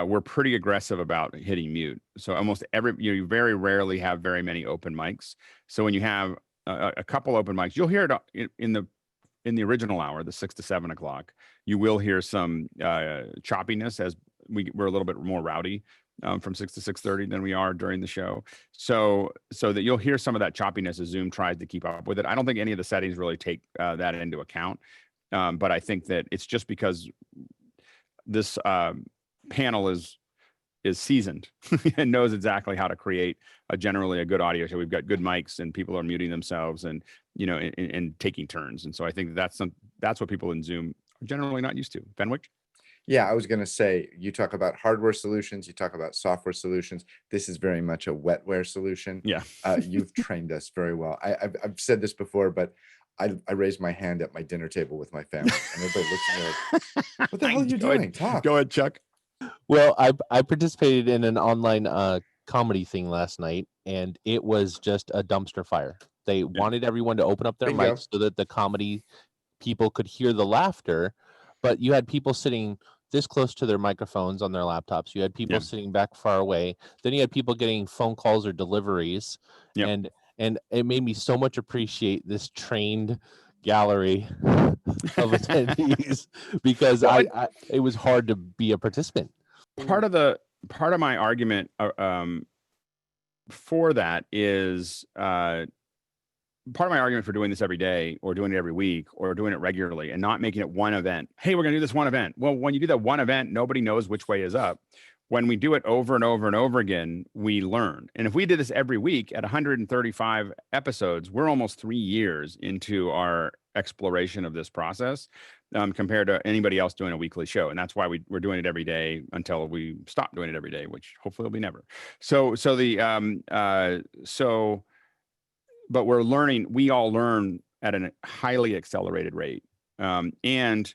we're pretty aggressive about hitting mute. So almost you very rarely have very many open mics. So when you have a couple open mics, you'll hear it in the original hour, the 6 to 7 o'clock. You will hear some choppiness as we're a little bit more rowdy from 6 to 6:30 than we are during the show. So that you'll hear some of that choppiness as Zoom tries to keep up with it. I don't think any of the settings really take that into account. But I think that it's just because this panel is seasoned and knows exactly how to create generally a good audio show. We've got good mics and people are muting themselves and, and taking turns. And so I think that's what people in Zoom are generally not used to. Fenwick? Yeah, I was going to say, you talk about hardware solutions, you talk about software solutions. This is very much a wetware solution. Yeah. You've trained us very well. I've said this before, but I raised my hand at my dinner table with my family, and everybody looks at me like, "What the hell are you doing? Talk." Go ahead, Chuck. Well, I participated in an online comedy thing last night, and it was just a dumpster fire. They wanted everyone to open up their Bingo. mics so that the comedy people could hear the laughter, but you had people sitting this close to their microphones on their laptops. You had people sitting back far away. Then you had people getting phone calls or deliveries, and it made me so much appreciate this trained gallery of attendees because it was hard to be a participant. Part of my argument for that is part of my argument for doing this every day or doing it every week or doing it regularly and not making it one event. Hey, we're going to do this one event. Well, when you do that one event, nobody knows which way is up. When we do it over and over and over again, we learn. And if we did this every week at 135 episodes, we're almost 3 years into our exploration of this process compared to anybody else doing a weekly show. And that's why we're doing it every day until we stop doing it every day, which hopefully will be never. But we're learning, we all learn at a highly accelerated rate. And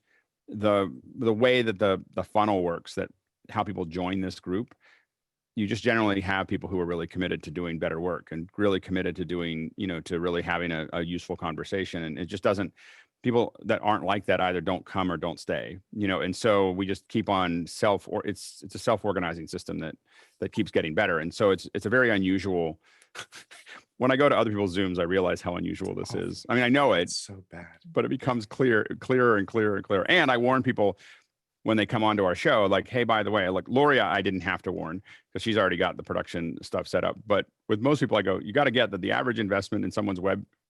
the way that the funnel works, that how people join this group, you just generally have people who are really committed to doing better work and really committed to doing, to really having a useful conversation. And it just doesn't, people that aren't like that either don't come or don't stay, and so we just keep on it's a self-organizing system that keeps getting better. And so it's a very unusual, when I go to other people's Zooms, I realize how unusual this is. I mean, I know it's so bad, but it becomes clearer and clearer and clearer. And I warn people when they come onto our show, like, hey, by the way, like Luria, I didn't have to warn because she's already got the production stuff set up. But with most people, I go, you got to get that the average investment in someone's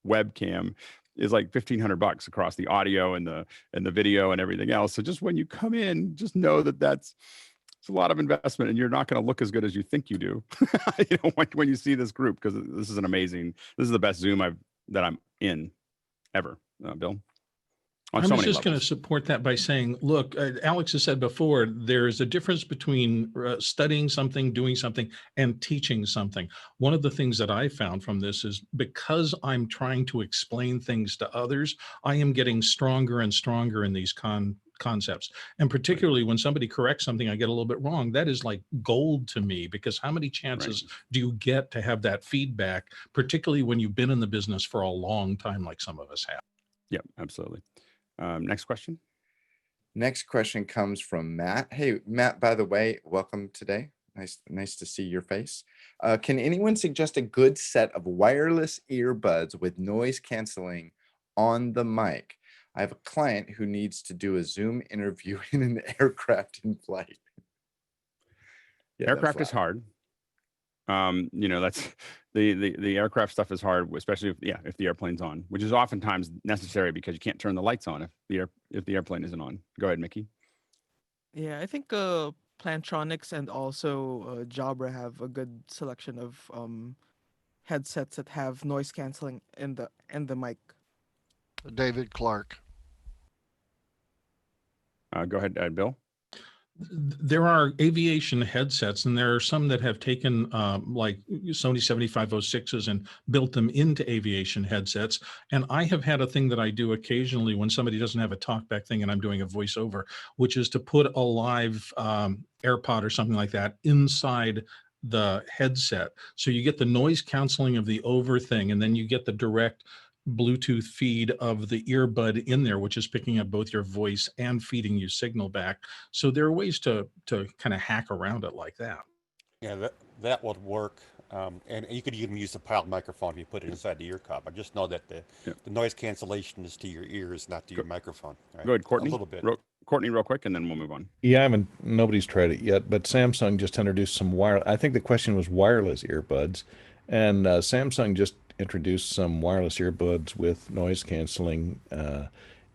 webcam is like $1,500 across the audio and the video and everything else. So just when you come in, just know that it's a lot of investment and you're not going to look as good as you think you do. When you see this group, because this is the best Zoom that I'm in ever. Bill? I'm just going to support that by saying, look, Alex has said before, there's a difference between studying something, doing something, and teaching something. One of the things that I found from this is because I'm trying to explain things to others, I am getting stronger and stronger in these concepts. And particularly when somebody corrects something I get a little bit wrong, that is like gold to me, because how many chances do you get to have that feedback, particularly when you've been in the business for a long time like some of us have? Yeah, absolutely. Next question. Next question comes from Matt. Hey, Matt, by the way, welcome today. Nice to see your face. Can anyone suggest a good set of wireless earbuds with noise canceling on the mic? I have a client who needs to do a Zoom interview in an aircraft in flight. Aircraft is hard. That's the aircraft stuff is hard, especially if the airplane's on, which is oftentimes necessary because you can't turn the lights on if the airplane isn't on. Go ahead, Mickey. Yeah, I think Plantronics and also Jabra have a good selection of headsets that have noise canceling in the mic. David Clark. Go ahead, Bill. There are aviation headsets, and there are some that have taken like Sony 7506s and built them into aviation headsets. And I have had a thing that I do occasionally when somebody doesn't have a talkback thing and I'm doing a voiceover, which is to put a live AirPod or something like that inside the headset. So you get the noise canceling of the over thing, and then you get the direct Bluetooth feed of the earbud in there, which is picking up both your voice and feeding you signal back. So there are ways to kind of hack around it like that. Yeah, that would work. And you could even use the pilot microphone if you put it inside the ear cup. I just know that the noise cancellation is to your ears, not to your microphone. Right? Go ahead, Courtney. A little bit. Courtney, real quick, and then we'll move on. Yeah, nobody's tried it yet, but Samsung just introduced some I think the question was wireless earbuds, and Samsung just introduced some wireless earbuds with noise canceling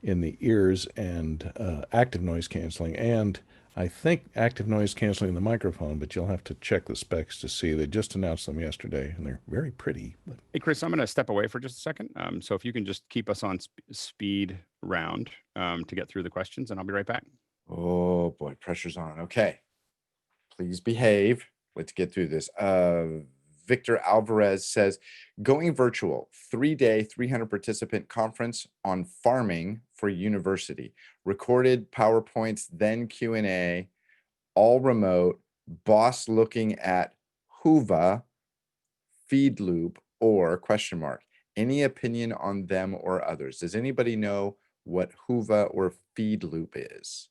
in the ears and active noise canceling, and I think active noise canceling in the microphone, but you'll have to check the specs to see. They just announced them yesterday, and they're very pretty. But... Hey, Chris, I'm going to step away for just a second. So if you can just keep us on speed round to get through the questions, and I'll be right back. Oh, boy, pressure's on. Okay. Please behave. Let's get through this. Victor Alvarez says, going virtual, 3-day, 300-participant conference on farming for university. Recorded PowerPoints, then Q&A, all remote, boss looking at Whova, Pheedloop, or ? Any opinion on them or others? Does anybody know what Whova or Pheedloop is?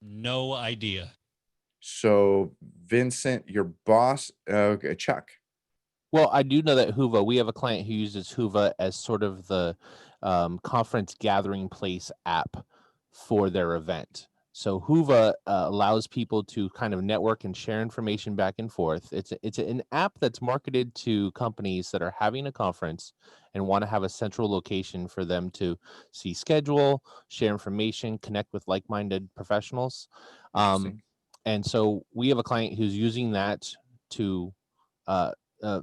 No idea. So, Vincent, your boss, Chuck. Well, I do know that Whova, we have a client who uses Whova as sort of the conference gathering place app for their event. So Whova allows people to kind of network and share information back and forth. It's an app that's marketed to companies that are having a conference and want to have a central location for them to see schedule, share information, connect with like-minded professionals. And so we have a client who's using that to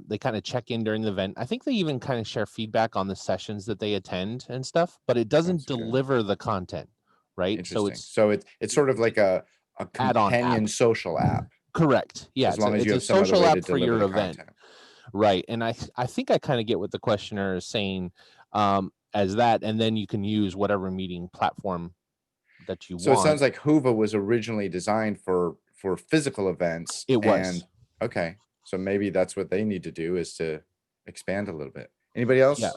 they kind of check in during the event. I think they even kind of share feedback on the sessions that they attend and stuff, but it doesn't deliver the content, right? So it's sort of like a companion social app. Correct. Yeah. As long as you have a some other social way app to for your deliver the event. content. Right. And I think I kind of get what the questioner is saying as that, and then you can use whatever meeting platform that you want. So it sounds like Whova was originally designed for physical events. It was. Okay. So maybe that's what they need to do, is to expand a little bit. Anybody else? Yeah.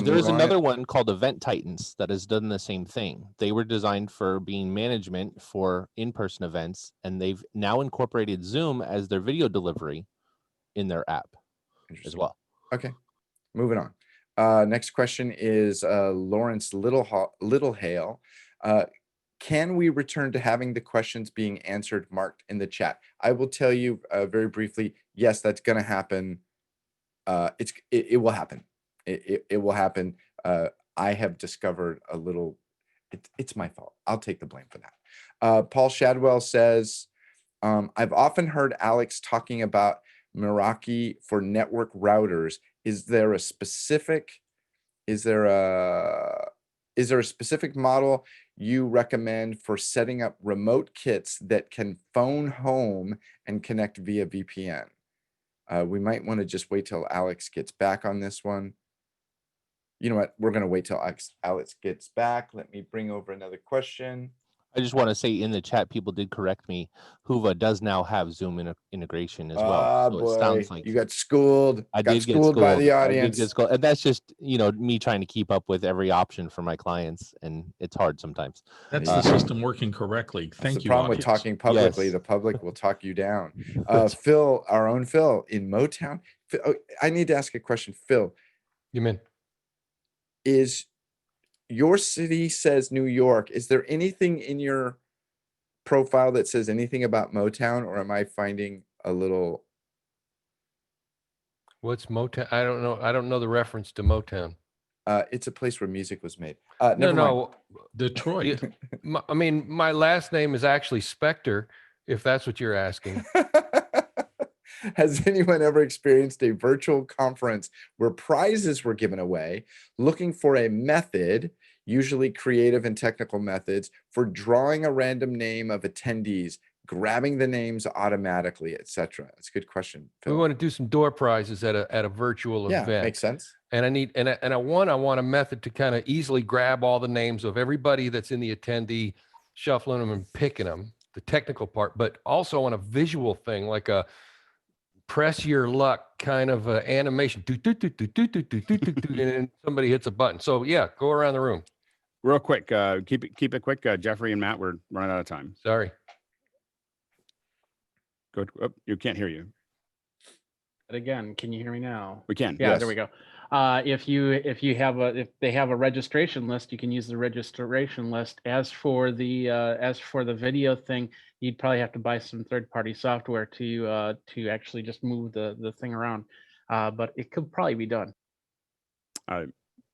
There's another one called Event Titans that has done the same thing. They were designed for being management for in-person events, and they've now incorporated Zoom as their video delivery in their app as well. Okay. Moving on. Next question is Lawrence Littlehale. Can we return to having the questions being answered marked in the chat? I will tell you very briefly, yes, that's going to happen. It will happen. It will happen. I have discovered a little, it's my fault. I'll take the blame for that. Paul Shadwell says, I've often heard Alex talking about Miraki for network routers. Is there a specific model you recommend for setting up remote kits that can phone home and connect via VPN? We might want to just wait till Alex gets back on this one. You know what? We're going to wait till Alex gets back. Let me bring over another question. I just want to say in the chat, people did correct me. Whova does now have Zoom integration as well. So it sounds like you got schooled. I got did get schooled by the I did audience. get schooled. And that's just, me trying to keep up with every option for my clients, and it's hard sometimes. That's the system working correctly. Thank That's you. the problem with audience. talking publicly. Yes. The public will talk you down. Phil, our own Phil in Motown. I need to ask a question. Phil, you mean? Is your city says New York? Is there anything in your profile that says anything about Motown, or am I finding a little? What's Motown? I don't know. I don't know the reference to Motown. It's a place where music was made. No, Detroit. My last name is actually Spector, if that's what you're asking. Has anyone ever experienced a virtual conference where prizes were given away, looking for a method, usually creative and technical methods, for drawing a random name of attendees, grabbing the names automatically, etc.? That's a good question, Phil. We want to do some door prizes at a virtual event. Yeah, makes sense. And I want a method to kind of easily grab all the names of everybody that's in the attendee, shuffling them and picking them, the technical part, but also on a visual thing, like a press your luck kind of animation, and then somebody hits a button. So yeah, go around the room. Real quick, keep it quick. Jeffrey and Matt, we're running out of time. Sorry. Go. Oh, you can't hear you. But again, can you hear me now? We can. Yeah, Yes. there we go. If they have a registration list, you can use the registration list. As for the video thing, you'd probably have to buy some third-party software to actually just move the thing around. But it could probably be done.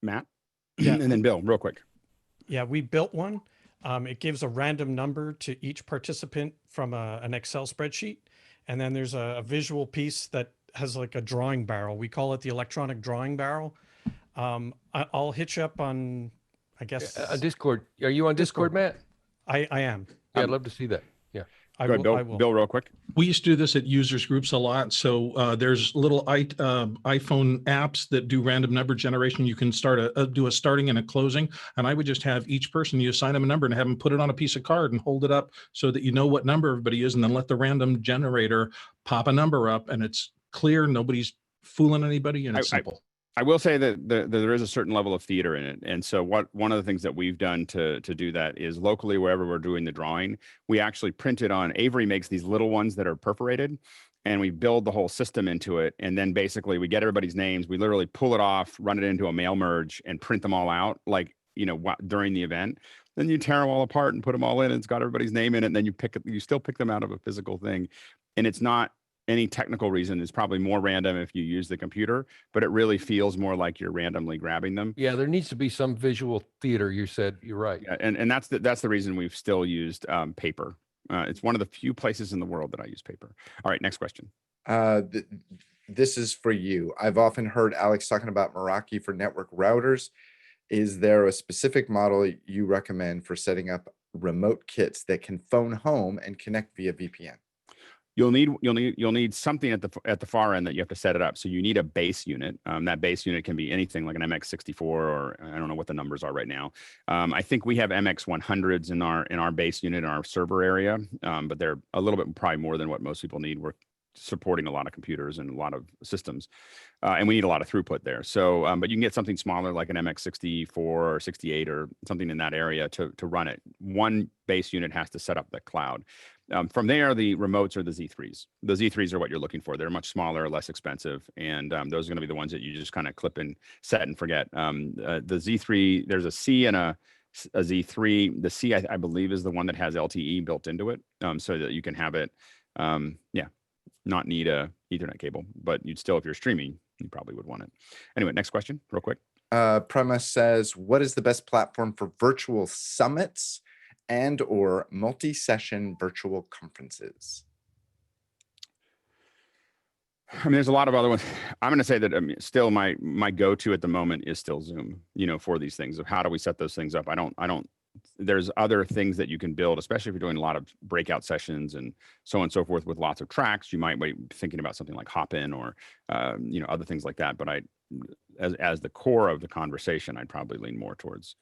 Matt, Yeah. And then Bill, real quick. Yeah, we built one. It gives a random number to each participant from an Excel spreadsheet. And then there's a visual piece that has like a drawing barrel. We call it the electronic drawing barrel. I'll hit you up on, I guess. Discord. Are you on Discord, Matt? I am. Yeah, I'd love to see that. Yeah. I Go ahead, will, Bill. I will. Bill, real quick. We used to do this at users groups a lot. So there's little iPhone apps that do random number generation. You can do a starting and a closing. And I would just have each person, you assign them a number and have them put it on a piece of card and hold it up so that you know what number everybody is, and then let the random generator pop a number up, and it's clear. Nobody's fooling anybody, and it's simple. I will say that there is a certain level of theater in it. And so one of the things that we've done to do that is locally, wherever we're doing the drawing, we actually print it on. Avery makes these little ones that are perforated, and we build the whole system into it. And then basically we get everybody's names. We literally pull it off, run it into a mail merge, and print them all out, like, during the event. Then you tear them all apart and put them all in, and it's got everybody's name in it. And then you still pick them out of a physical thing. And it's not any technical reason. It's probably more random if you use the computer, but it really feels more like you're randomly grabbing them. Yeah, there needs to be some visual theater. You said, you're right. Yeah, and that's the reason we've still used paper. It's one of the few places in the world that I use paper. All right, next question. This is for you. I've often heard Alex talking about Miraki for network routers. Is there a specific model you recommend for setting up remote kits that can phone home and connect via VPN? You'll need something at the far end that you have to set it up. So you need a base unit. That base unit can be anything like an MX64, or I don't know what the numbers are right now. I think we have MX100s in our base unit in our server area, but they're a little bit probably more than what most people need. We're supporting a lot of computers and a lot of systems, and we need a lot of throughput there. So, but you can get something smaller like an MX64 or 68 or something in that area to run it. One base unit has to set up the cloud. From there, the remotes are the Z3s. The Z3s are what you're looking for. They're much smaller, less expensive, and those are going to be the ones that you just kind of clip and set and forget. The Z3, there's a C and a Z3. The C, I believe, is the one that has LTE built into it, so that you can have it, not need a Ethernet cable, but you'd still, if you're streaming, you probably would want it. Anyway, next question, real quick. Premise says, what is the best platform for virtual summits and or multi-session virtual conferences? I mean, there's a lot of other ones. I'm going to say that still my go-to at the moment is still Zoom, for these things of how do we set those things up. I don't, there's other things that you can build, especially if you're doing a lot of breakout sessions and so on and so forth with lots of tracks. You might be thinking about something like Hopin or, other things like that. But as the core of the conversation, I'd probably lean more towards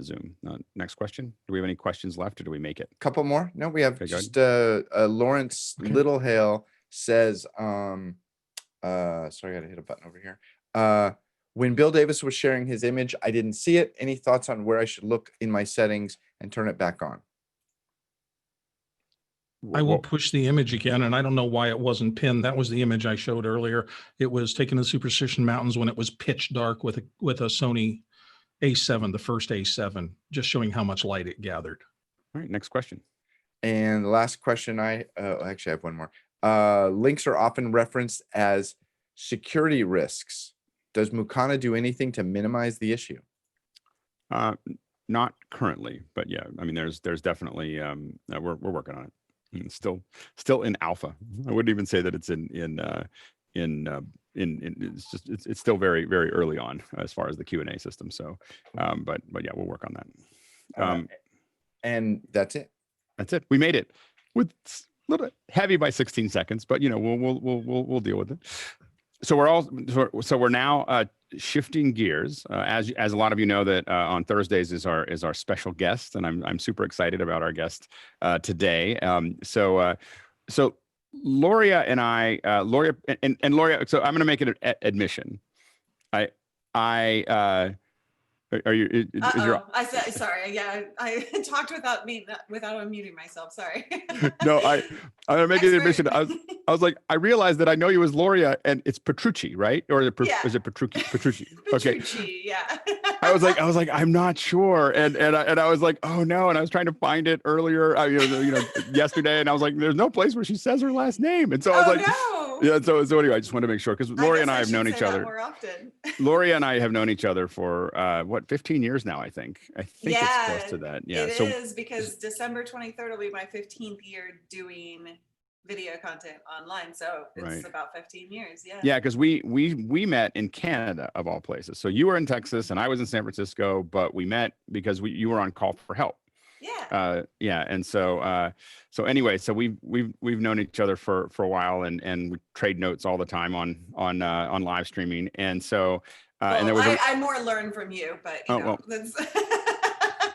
Zoom. Next question. Do we have any questions left, or do we make it? Couple more. No, we have Okay, just Lawrence Littlehale says, sorry, I gotta hit a button over here. When Bill Davis was sharing his image, I didn't see it. Any thoughts on where I should look in my settings and turn it back on? I will push the image again, and I don't know why it wasn't pinned. That was the image I showed earlier. It was taken in the Superstition Mountains when it was pitch dark with a Sony A7, the first A7, just showing how much light it gathered. All right, next question. And the last question, actually I have one more. Links are often referenced as security risks. Does Mukana do anything to minimize the issue? Not currently, but yeah, I mean, there's definitely we're working on it. It's still in alpha. I wouldn't even say that it's it's still very, very early on as far as the Q&A system. So, but yeah, we'll work on that. And that's it. That's it. We made it with a little bit heavy by 16 seconds, but we'll deal with it. So we're now shifting gears. As a lot of you know, that on Thursdays is our special guest, and I'm super excited about our guest today. So Luria and I, Luria and Luria. So I'm going to make an admission. Are you? Is your? I said sorry. Yeah, I talked without unmuting myself. Sorry. No, I'm gonna make an admission. I was like, I realized that I know you as Luria, and it's Petrucci, right? Or is it Petrucci? Petrucci. Okay. Petrucci, yeah. I was like, I'm not sure, and I was like, oh no, and I was trying to find it earlier, yesterday, and I was like, there's no place where she says her last name, and so I was like, no. Yeah. So anyway, I just wanted to make sure because Luria and I have known each other more often. Luria and I have known each other for 15 years now, I think yeah, it's close to that. Yeah, it is because December 23rd will be my 15th year doing video content online, so it's about 15 years. Yeah, because we met in Canada of all places. So you were in Texas and I was in San Francisco, but we met because you were on Call for Help. And so anyway, so we've known each other for a while, and we trade notes all the time on live streaming, and so and there was I more learn from you, but that's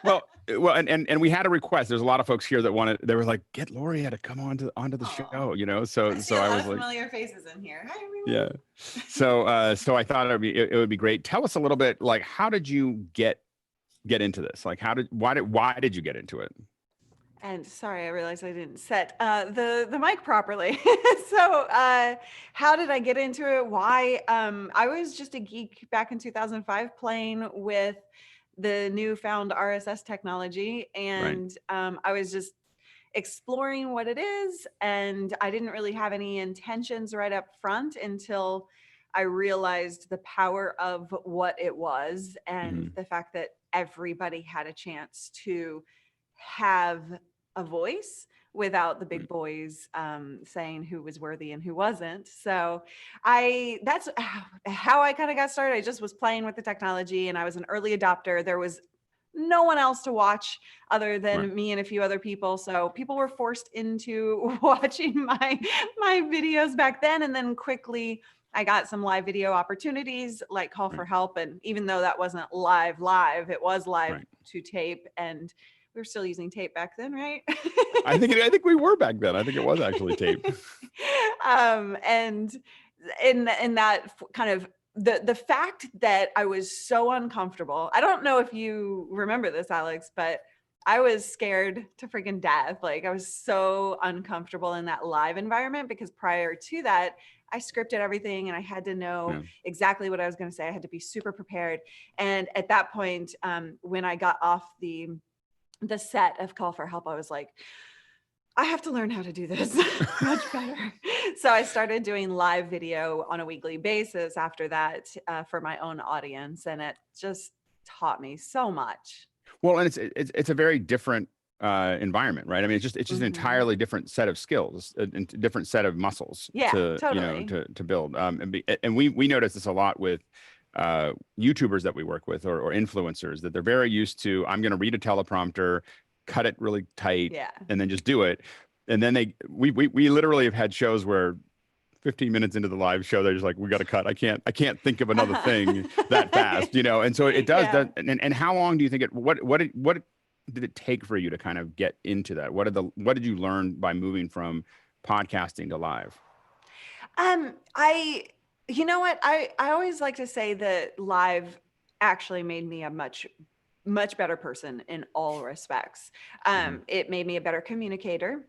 well, and we had a request. There's a lot of folks here that they were like, get Luria to come onto the show, So I was like, familiar faces in here. Hi, everyone. Yeah. So I thought it would be great. Tell us a little bit, like, how did you get into this? Like, why did you get into it? And sorry, I realized I didn't set the mic properly. So how did I get into it? Why? I was just a geek back in 2005 playing with the newfound RSS technology, and I was just exploring what it is, and I didn't really have any intentions right up front until I realized the power of what it was, and the fact that everybody had a chance to have a voice without the big boys saying who was worthy and who wasn't. So that's how I kind of got started. I just was playing with the technology, and I was an early adopter. There was no one else to watch other than me and a few other people. So people were forced into watching my videos back then. And then quickly I got some live video opportunities like Call for Help. And even though that wasn't live, it was live to tape, and we were still using tape back then, right? I think we were back then. I think it was actually tape. And in that kind of the fact that I was so uncomfortable. I don't know if you remember this, Alex, but I was scared to freaking death. Like, I was so uncomfortable in that live environment because prior to that, I scripted everything and I had to know exactly what I was going to say. I had to be super prepared. And at that point, when I got off the set of Call for Help, I was like, I have to learn how to do this much better. So I started doing live video on a weekly basis after that for my own audience. And it just taught me so much. Well, and it's a very different environment, right? I mean, it's just an entirely different set of skills, a different set of muscles to build. And we notice this a lot with YouTubers that we work with or influencers, that they're very used to, I'm going to read a teleprompter, cut it really tight, and then just do it. And then we literally have had shows where 15 minutes into the live show, they're just like, we got to cut. I can't think of another thing that fast, And so it does that. And how long do you think what did it take for you to kind of get into that? What did you learn by moving from podcasting to live? You know what? I always like to say that live actually made me a much better person in all respects. It made me a better communicator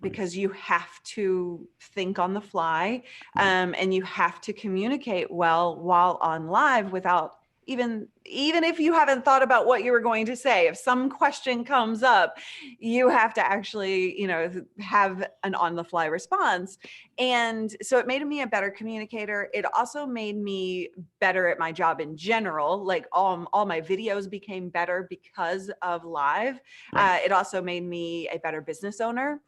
because you have to think on the fly and you have to communicate well while on live without even if you haven't thought about what you were going to say. If some question comes up, you have to actually, have an on the fly response. And so it made me a better communicator. It also made me better at my job in general. Like all my videos became better because of live. It also made me a better business owner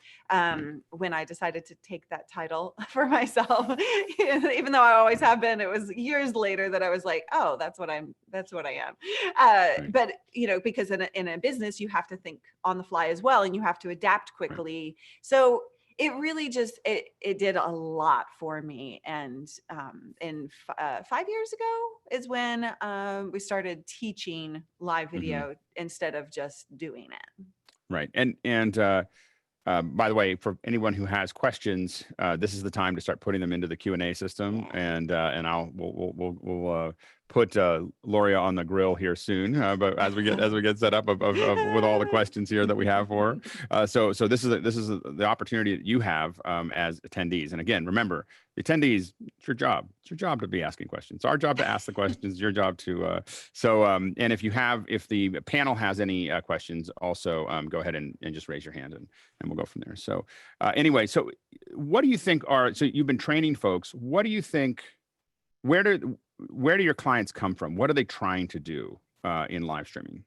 when I decided to take that title for myself. Even though I always have been, it was years later that I was like, oh, that's what I am. But because in a business, you have to think on the fly as well, and you have to adapt quickly. So it really just, it did a lot for me. And 5 years ago is when we started teaching live video instead of just doing it. Right. And By the way, for anyone who has questions, this is the time to start putting them into the Q&A system, and we'll put Luria on the grill here soon. But as we get set up with all the questions here that we have for her. So this is the opportunity that you have as attendees. And again, remember, the attendees, it's your job. It's your job to be asking questions. It's our job to ask the questions. Your job to and if the panel has any questions, also go ahead and just raise your hand and we'll go from there. So anyway, so what do you think so you've been training folks. What do you think, where do your clients come from? What are they trying to do in live streaming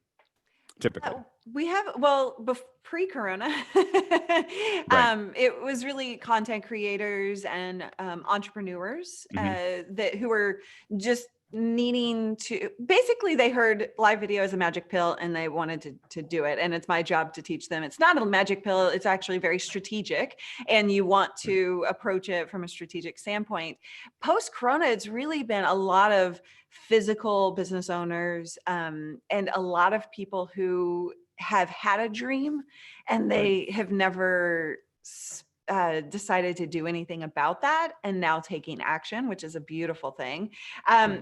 typically? We have, pre-corona, it was really content creators and entrepreneurs who were just needing to, basically they heard live video as a magic pill and they wanted to do it. And it's my job to teach them. It's not a magic pill. It's actually very strategic, and you want to approach it from a strategic standpoint. Post-corona, it's really been a lot of physical business owners and a lot of people who have had a dream and they have never decided to do anything about that, and now taking action, which is a beautiful thing.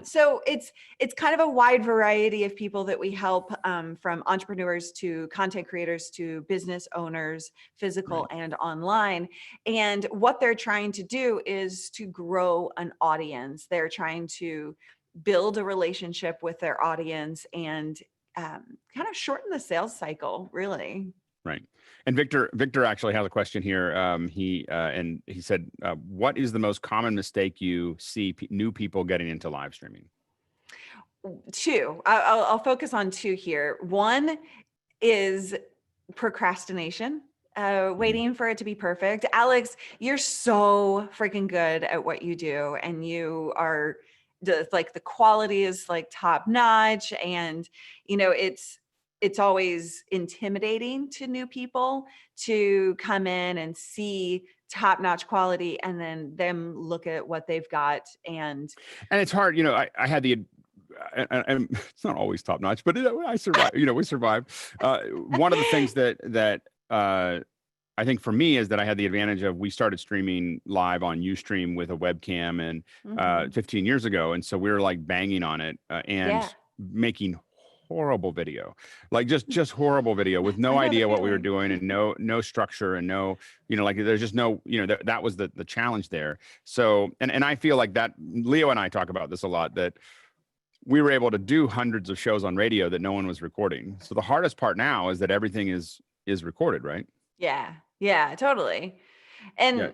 So it's kind of a wide variety of people that we help, from entrepreneurs to content creators to business owners, physical and online. And what they're trying to do is to grow an audience. They're trying to build a relationship with their audience and kind of shorten the sales cycle, really. Right. And Victor actually has a question here. He said, what is the most common mistake you see new people getting into live streaming? Two. I'll focus on two here. One is procrastination, waiting for it to be perfect. Alex, you're so freaking good at what you do, and you are like, the quality is like top notch, and it's always intimidating to new people to come in and see top-notch quality and then them look at what they've got. And it's hard, I had and it's not always top-notch, but I survived, we survived. One of the things that I think for me is that I had the advantage of, we started streaming live on Ustream with a webcam and 15 years ago. And so we were like banging on it and making horrible video, like just horrible video with no idea what we were doing and no structure and no, like there's just no, that was the challenge there. So, and I feel like that Leo and I talk about this a lot, that we were able to do hundreds of shows on radio that no one was recording. So the hardest part now is that everything is recorded, right? Yeah, totally. And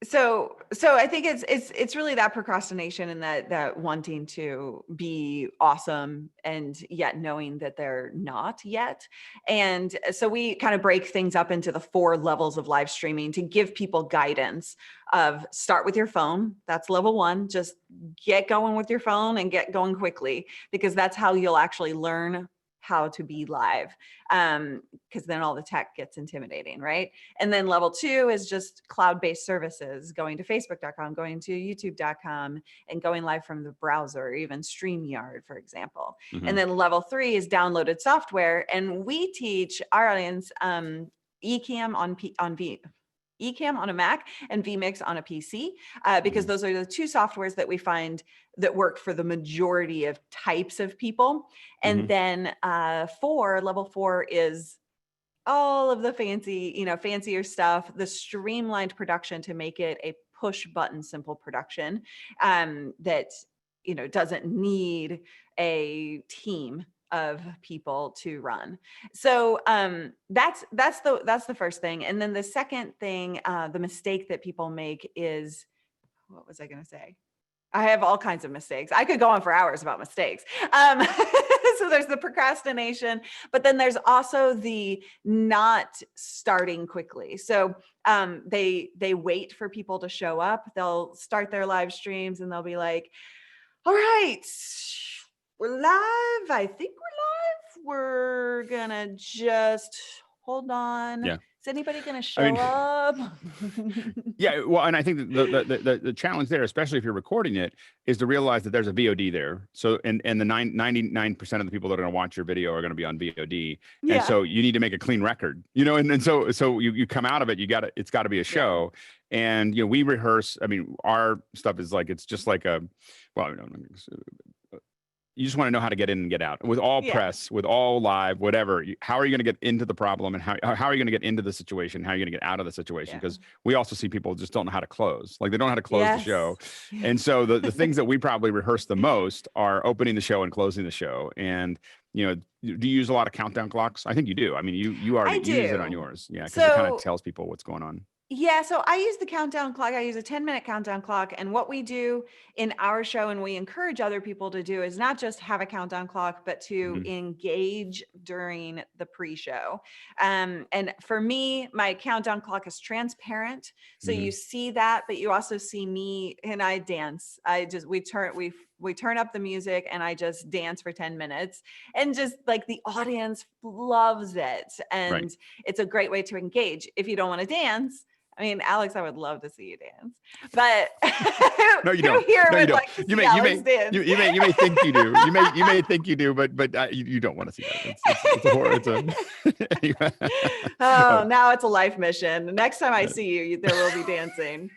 so I think it's really that procrastination and that wanting to be awesome and yet knowing that they're not yet. And so we kind of break things up into the 4 levels of live streaming to give people guidance of, start with your phone. That's level 1. Just get going with your phone and get going quickly, because that's how you'll actually learn how to be live, because then all the tech gets intimidating, right? And then level 2 is just cloud-based services, going to facebook.com, going to youtube.com, and going live from the browser, or even StreamYard, for example. And then level 3 is downloaded software, and we teach our audience Ecamm Ecamm on a Mac and vMix on a PC, because those are the 2 softwares that we find that work for the majority of types of people. And then level 4 is all of the fancy, fancier stuff, the streamlined production to make it a push button simple production that, doesn't need a team of people to run. So that's the first thing. And then the second thing, the mistake that people make is, what was I going to say? I have all kinds of mistakes. I could go on for hours about mistakes. So there's the procrastination, but then there's also the not starting quickly. So they wait for people to show up. They'll start their live streams and they'll be like, all right, we're live. I think we're live. We're gonna just hold on. Is anybody going to show up? Yeah, well, and I think the challenge there, especially if you're recording it, is to realize that there's a VOD there. So, and the 99% of the people that are going to watch your video are going to be on VOD, Yeah. and so you need to make a clean record, you know. And so you come out of it, it's got to be a show, and you know we rehearse. I mean, our stuff is like it's just like a, well, you just want to know how to get in and get out with all press, with all live, whatever. How are you going to get into the problem, and how are you going to get into the situation? How are you going to get out of the situation? Because we also see people just don't know how to close, like they don't know how to close the show. And so the things that we probably rehearse the most are opening the show and closing the show. And you know, do you use a lot of countdown clocks? I think you do. I mean, you already use it on yours, because it kind of tells people what's going on. Yeah, so I use the countdown clock. I use a 10-minute countdown clock. And what we do in our show, and we encourage other people to do, is not just have a countdown clock, but to engage during the pre-show. And for me, my countdown clock is transparent. So you see that, but you also see me, and I dance. We turn up the music and I just dance for 10 minutes, and just like the audience loves it. And it's a great way to engage. If you don't want to dance, I mean, Alex, I would love to see you dance, but no, you don't. Here No, you don't. like You may think you do. You may think you do, but you don't want to see that. It's a horror. Anyway. Oh, now it's a life mission. Next time I see you, there will be dancing.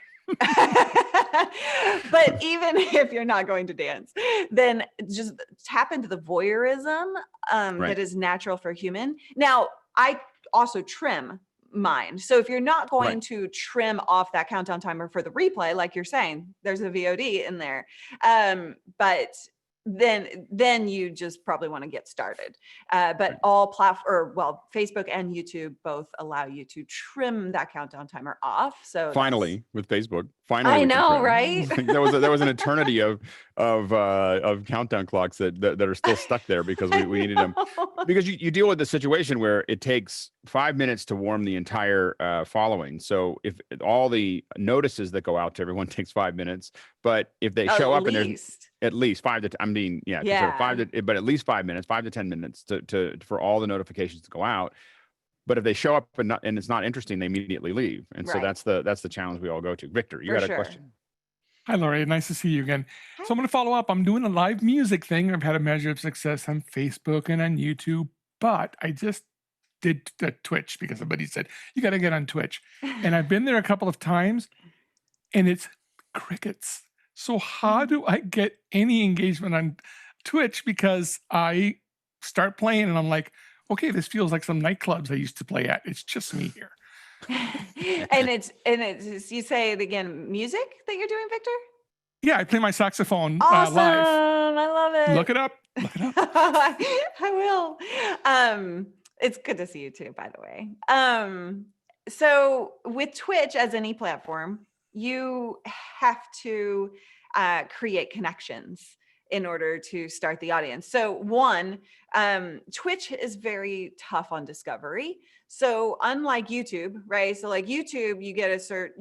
But even if you're not going to dance, then just tap into the voyeurism that is natural for human. Now, I also trim mine. So if you're not going to trim off that countdown timer for the replay, like you're saying, there's a VOD in there. But then you just probably want to get started. But all Facebook and YouTube both allow you to trim that countdown timer off. So finally, with Facebook, finally, I know, right? there was an eternity of countdown clocks that are still stuck there because we needed them. Because you deal with the situation where it takes 5 minutes to warm the entire following. So if all the notices that go out to everyone takes 5 minutes, but if they show up and there's at least 5 to, I mean, but at least 5 minutes, 5 to 10 minutes for all the notifications to go out. But if they show up and it's not interesting, they immediately leave. And so that's the challenge we all go to. Victor, you got a question? Hi, Lori. Nice to see you again. So I'm going to follow up. I'm doing a live music thing. I've had a measure of success on Facebook and on YouTube, but I just did the Twitch because somebody said, you got to get on Twitch. And I've been there a couple of times and it's crickets. So how do I get any engagement on Twitch? Because I start playing and I'm like, okay, this feels like some nightclubs I used to play at. It's just me here. and it's you say it again, music that you're doing, Victor? Yeah, I play my saxophone awesome. Live. I love it. Look it up. I will. It's good to see you too, by the way. So with Twitch, as any platform, you have to create connections in order to start the audience. So one, Twitch is very tough on discovery. So unlike YouTube, right? So like YouTube, you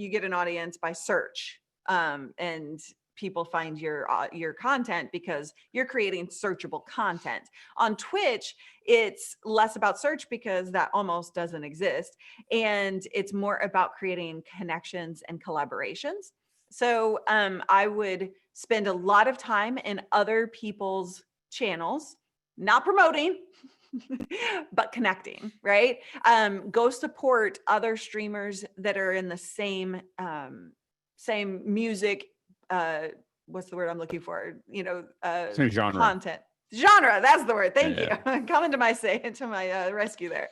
get an audience by search, and people find your content because you're creating searchable content. On Twitch, it's less about search because that almost doesn't exist. And it's more about creating connections and collaborations. So I would spend a lot of time in other people's channels, not promoting, but connecting, right? Go support other streamers that are in the same music, what's the word I'm looking for? Same genre. Content. Genre, that's the word. Thank you. Coming to my rescue there.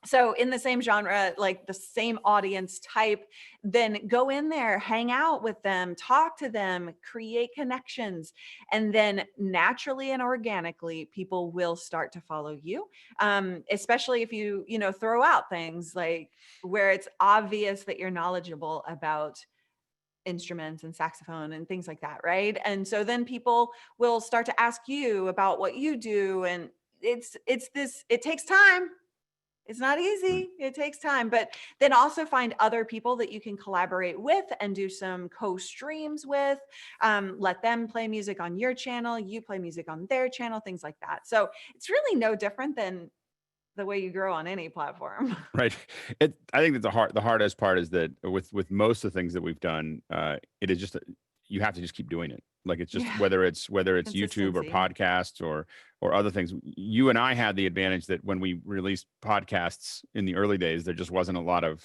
So in the same genre, like the same audience type, then go in there, hang out with them, talk to them, create connections. And then naturally and organically, people will start to follow you. Especially if you throw out things like where it's obvious that you're knowledgeable about instruments and saxophone and things like that, right? And so then people will start to ask you about what you do. And it takes time. It's not easy. It takes time, but then also find other people that you can collaborate with and do some co-streams with. Let them play music on your channel, you play music on their channel, things like that. So it's really no different than the way you grow on any platform. Right. I think that the hardest part is that with most of the things that we've done, it is just you have to just keep doing it. Like it's just whether it's YouTube or Consistency. podcasts or other things. You and I had the advantage that when we released podcasts in the early days, there just wasn't a lot of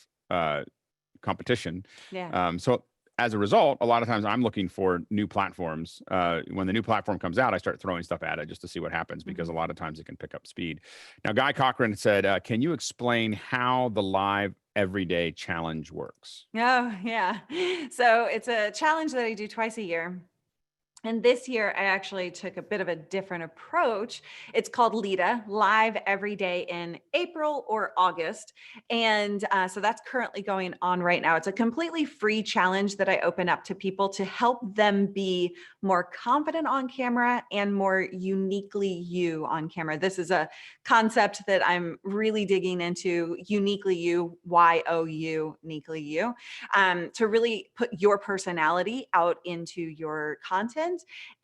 competition. Yeah. So as a result, a lot of times I'm looking for new platforms. When the new platform comes out, I start throwing stuff at it just to see what happens, because a lot of times it can pick up speed. Now, Guy Cochran said, can you explain how the Live Everyday Challenge works? Oh, yeah. So it's a challenge that I do twice a year. And this year, I actually took a bit of a different approach. It's called LIDA, Live Every Day, in April or August. And so that's currently going on right now. It's a completely free challenge that I open up to people to help them be more confident on camera and more uniquely you on camera. This is a concept that I'm really digging into, uniquely you, Y-O-U, uniquely you, to really put your personality out into your content.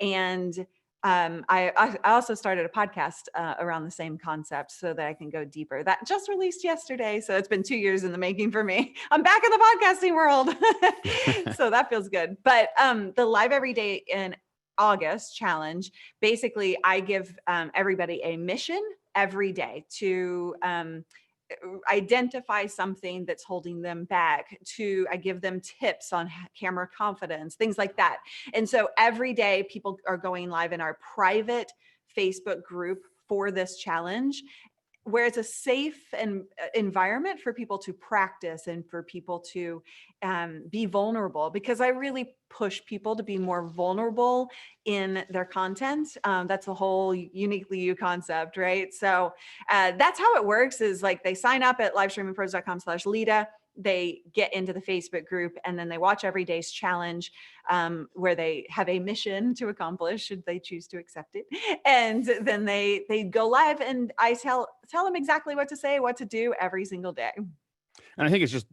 And I also started a podcast around the same concept so that I can go deeper. That just released yesterday. So it's been 2 years in the making for me. I'm back in the podcasting world. So that feels good. But the Live Every Day in August challenge, basically I give everybody a mission every day to identify something that's holding them back. I give them tips on camera confidence, things like that. And so every day people are going live in our private Facebook group for this challenge, where it's a safe environment for people to practice and for people to be vulnerable, because I really push people to be more vulnerable in their content. That's the whole uniquely you concept, right? So that's how it works, is like they sign up at livestreamingpros.com/LIDA. They get into the Facebook group, and then they watch every day's challenge, where they have a mission to accomplish should they choose to accept it. And then they go live, and I tell them exactly what to say, what to do every single day. And I think it's just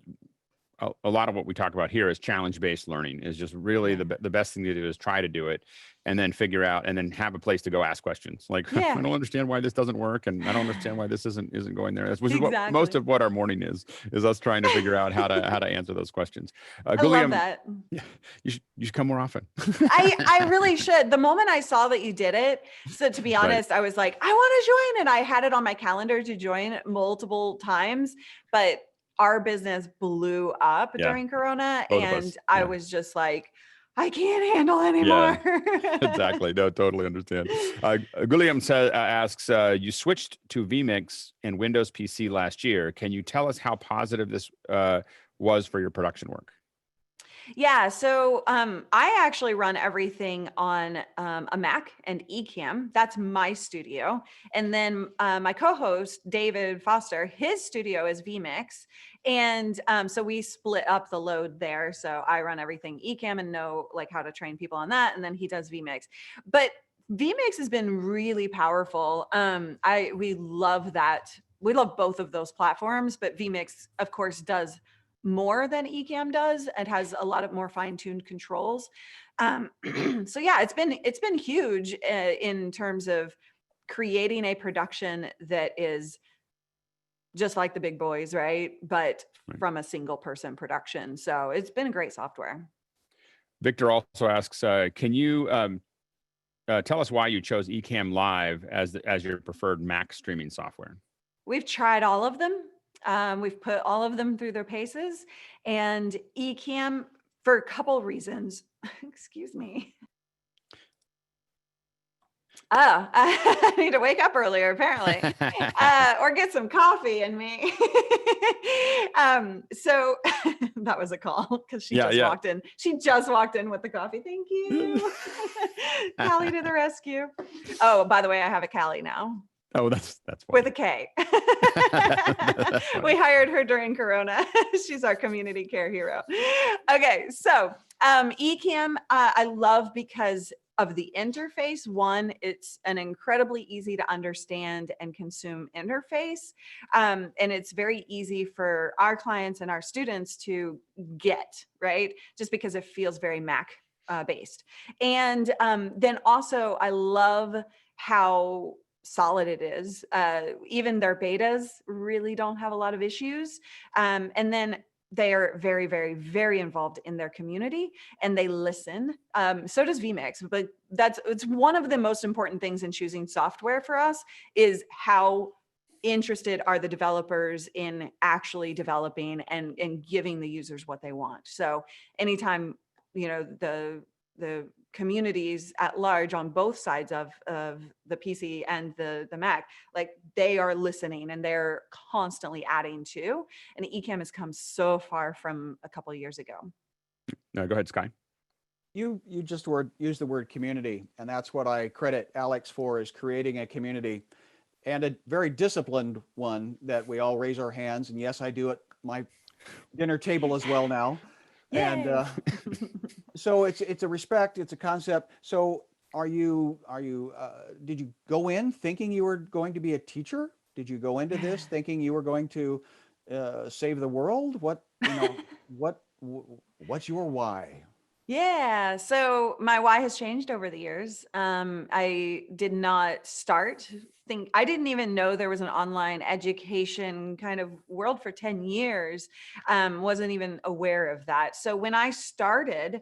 a lot of what we talk about here is challenge-based learning. Is just really the best thing to do is try to do it, and then figure out, and then have a place to go ask questions. Like, I don't understand why this doesn't work, and I don't understand why this isn't going there. Which is what most of what our morning is us trying to figure out how to answer those questions. I love that. Yeah, you should come more often. I really should. The moment I saw that you did it, so to be honest, I was like, I want to join, and I had it on my calendar to join multiple times, but our business blew up during Corona, and I was just like, I can't handle anymore. Yeah, exactly. No, totally understand. William asks, you switched to vMix and Windows PC last year. Can you tell us how positive this was for your production work? Yeah, so I actually run everything on a Mac and Ecamm. That's my studio. And then my co-host, David Foster, his studio is vMix. And so we split up the load there. So I run everything Ecamm and know like how to train people on that. And then he does vMix. But vMix has been really powerful. We love that. We love both of those platforms, but vMix, of course, does more than Ecamm does. It has a lot of more fine-tuned controls. So yeah, it's been huge in terms of creating a production that is just like the big boys, right? But from a single person production. So it's been a great software. Victor also asks, can you tell us why you chose Ecamm Live as your preferred Mac streaming software? We've tried all of them. We've put all of them through their paces, and Ecamm, for a couple reasons, excuse me. Oh, I need to wake up earlier, apparently, or get some coffee in me. So that was a call because she just walked in. She just walked in with the coffee. Thank you. Callie to the rescue. Oh, by the way, I have a Callie now. Oh, that's with a K. We hired her during Corona. She's our community care hero. Okay, so Ecamm I love because of the interface. One, it's an incredibly easy to understand and consume interface, and it's very easy for our clients and our students to get, right? Just because it feels very Mac based. And then also I love how solid it is. Even their betas really don't have a lot of issues. And then they are very, very, very involved in their community, and they listen. So does vMix, but it's one of the most important things in choosing software for us is how interested are the developers in actually developing and giving the users what they want. So anytime, you know, the communities at large on both sides of the PC and the Mac, like they are listening and they're constantly adding to, and Ecamm has come so far from a couple of years ago. No, go ahead, Sky. You just used the word community, and that's what I credit Alex for, is creating a community, and a very disciplined one that we all raise our hands. And yes, I do at my dinner table as well now. Yay. And so it's a respect, it's a concept. So did you go in thinking you were going to be a teacher? Did you go into this thinking you were going to save the world? What's your why? Yeah, so my why has changed over the years. I did not I didn't even know there was an online education kind of world for 10 years. Wasn't even aware of that. So when I started,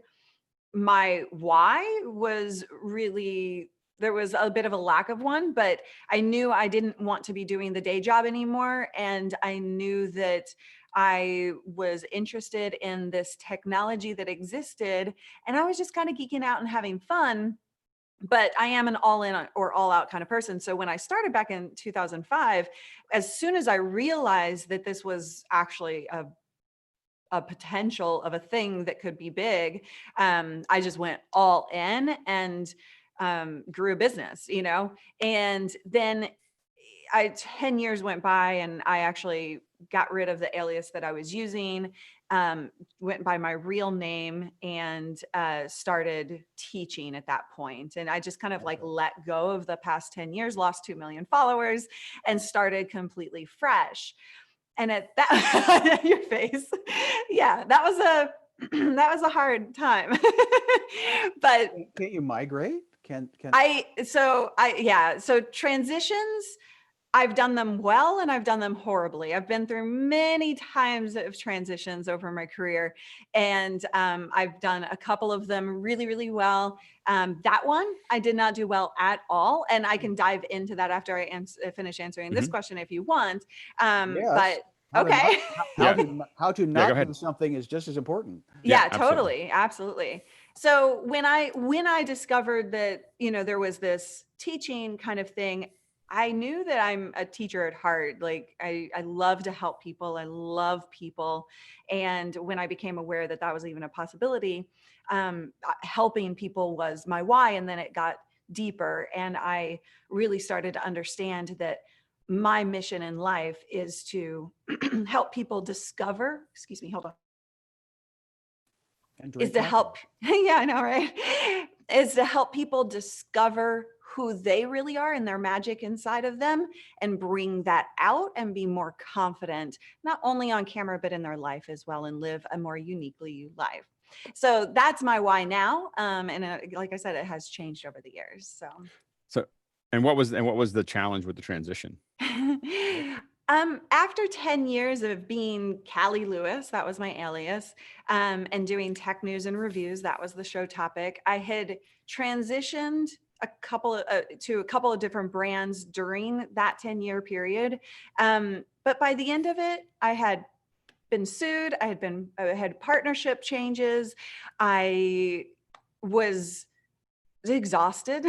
my why was really, there was a bit of a lack of one, but I knew I didn't want to be doing the day job anymore. And I knew that I was interested in this technology that existed, and I was just kind of geeking out and having fun. But I am an all in or all out kind of person. So when I started back in 2005, as soon as I realized that this was actually a potential of a thing that could be big, I just went all in and grew a business, you know. And then 10 years went by, and I actually got rid of the alias that I was using, went by my real name, and started teaching at that point. And I just kind of like let go of the past 10 years, lost 2 million followers, and started completely fresh. And at that, your face, yeah, that was a hard time. But can't you migrate? So transitions, I've done them well and I've done them horribly. I've been through many times of transitions over my career, and I've done a couple of them really, really well. That one I did not do well at all, and I can dive into that after I finish answering this question if you want. Yes. But okay. How to not do something is just as important. Yeah, totally. Absolutely. So when I discovered that, you know, there was this teaching kind of thing, I knew that I'm a teacher at heart. Like I love to help people. I love people. And when I became aware that that was even a possibility, helping people was my why. And then it got deeper. And I really started to understand that my mission in life is to help people discover, excuse me, hold on. Is to help, yeah, I know, right? Is to help people discover who they really are and their magic inside of them, and bring that out and be more confident, not only on camera, but in their life as well, and live a more uniquely you life. So that's my why now. And like I said, it has changed over the years. So, and what was the challenge with the transition? After 10 years of being Callie Lewis, that was my alias, and doing tech news and reviews, that was the show topic, I had transitioned to a couple of different brands during that 10-year period. But by the end of it, I had been sued. I had partnership changes. I was exhausted.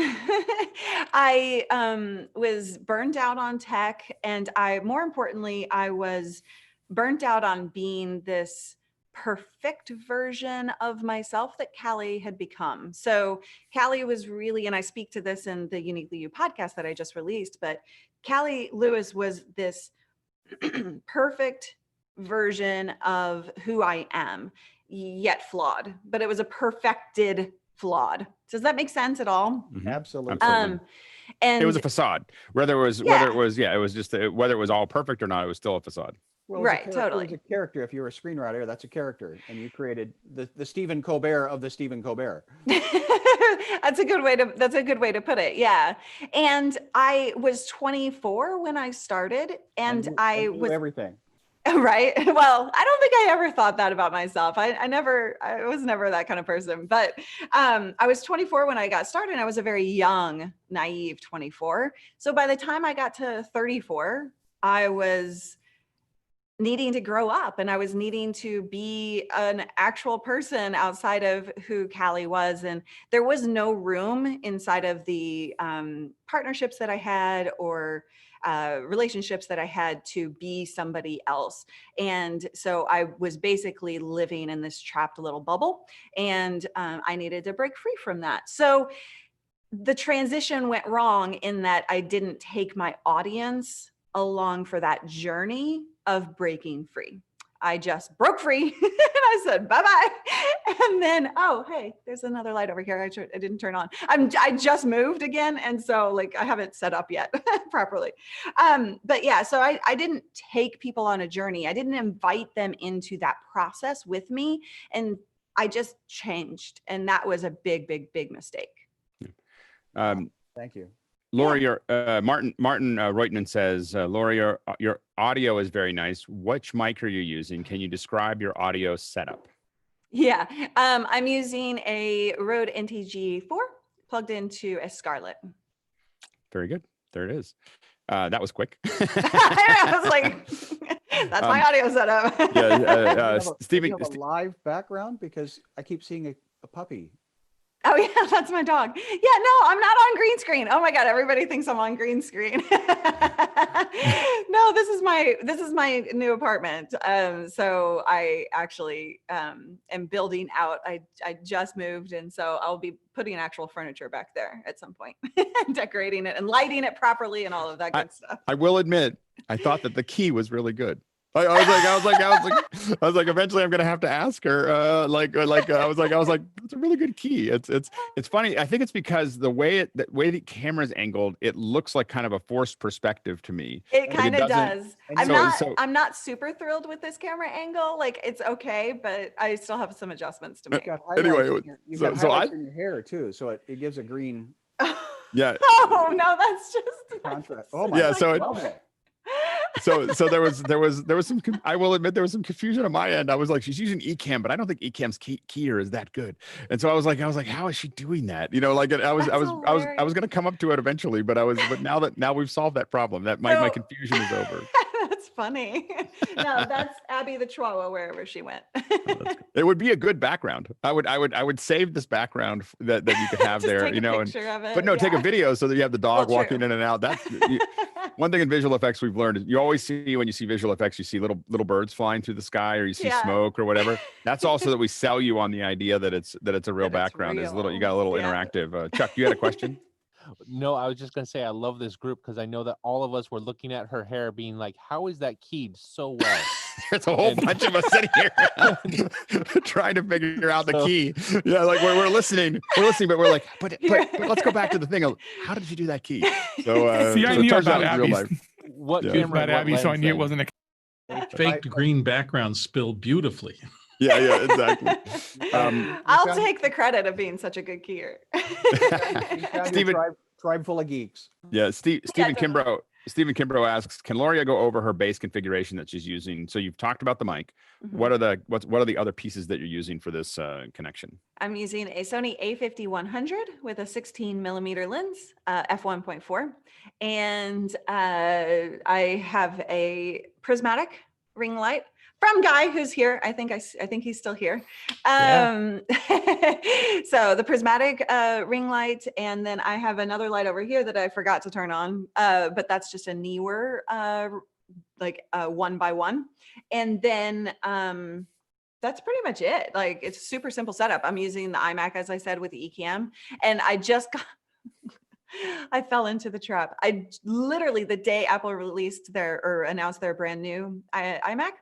I was burnt out on tech, and more importantly, I was burnt out on being this perfect version of myself that Callie had become. So Callie was really, and I speak to this in the Uniquely You podcast that I just released, but Callie Lewis was this perfect version of who I am, yet flawed, but it was a perfected flawed. Does that make sense at all? Mm-hmm. Absolutely. And it was a facade, whether it was all perfect or not, it was still a facade. Well, Right, It totally. was a character. If you're a screenwriter, that's a character, and you created the Stephen Colbert of the Stephen Colbert. That's a good way to put it. Yeah. And I was 24 when I started, and I knew was everything. right. Well, I don't think I ever thought that about myself. I was never that kind of person. But I was 24 when I got started. And I was a very young, naive 24. So by the time I got to 34, I was needing to grow up, and I was needing to be an actual person outside of who Callie was. And there was no room inside of the partnerships that I had or relationships that I had to be somebody else. And so I was basically living in this trapped little bubble, and I needed to break free from that. So the transition went wrong in that I didn't take my audience along for that journey of breaking free. I just broke free and I said, bye-bye. And then, oh, hey, there's another light over here. I didn't turn on. I just moved again. And so like, I haven't set up yet properly. But yeah, so I didn't take people on a journey. I didn't invite them into that process with me. And I just changed. And that was a big, big, big mistake. Thank you. Laura, Martin Reutman says, Laura, your audio is very nice. Which mic are you using? Can you describe your audio setup? Yeah, I'm using a Rode NTG4 plugged into a Scarlett. Very good. There it is. That was quick. I was like, that's my audio setup. Stephen, you have a live background because I keep seeing a puppy. Oh yeah, that's my dog. Yeah, no, I'm not on green screen. Oh my God, everybody thinks I'm on green screen. No, this is my new apartment. So I actually am building out. I just moved, and so I'll be putting actual furniture back there at some point, decorating it and lighting it properly and all of that good stuff. I will admit, I thought that the key was really good. I was like, eventually I'm gonna have to ask her. I was like, it's a really good key. It's funny. I think it's because the way the camera's angled, it looks like kind of a forced perspective to me. It kind of does. I'm not super thrilled with this camera angle. Like it's okay, but I still have some adjustments to make. Anyway, you've got highlights in your hair too, so it gives a green. Yeah. Oh no, that's just contrast. Oh my. Yeah. God. So there was some, I will admit there was some confusion on my end. I was like, she's using Ecamm, but I don't think Ecamm's keyer is that good. And so I was like, how is she doing that? You know, like I was going to come up to it eventually, but now we've solved that problem. That my confusion is over. That's funny. No, that's Abby the Chihuahua wherever she went. It would be a good background. I would save this background that you could have there, you know, take a video so that you have the dog walking in and out. That's one thing in visual effects we've learned is you always see, when you see visual effects, you see little birds flying through the sky, or you see smoke or whatever. That's also that we sell you on the idea that it's a real background. Is you got a little interactive. Chuck, you had a question? No, I was just going to say I love this group because I know that all of us were looking at her hair being like, how is that keyed so well? There's a whole bunch of us sitting here trying to figure out the key. Yeah, like we're listening, but we're like, but let's go back to the thing of how did you do that key? So see, I knew about Abby. What camera? About Abby, so I knew it wasn't a faked green background spilled beautifully. Yeah, exactly. I'll take the credit of being such a good keyer. Stephen, tribe full of geeks. Yeah, Stephen Kimbrough asks, can Luria go over her base configuration that she's using? So you've talked about the mic. Mm-hmm. What are the other pieces that you're using for this connection? I'm using a Sony A50-100 with a 16 millimeter lens, f1.4, and I have a prismatic ring light from Guy, who's here. I think he's still here. So the prismatic ring light, and then I have another light over here that I forgot to turn on, but that's just a Neewer, like 1x1. And then that's pretty much it. Like it's a super simple setup. I'm using the iMac, as I said, with the Ecamm, and I just got I fell into the trap. I literally, the day Apple released announced their brand new iMac,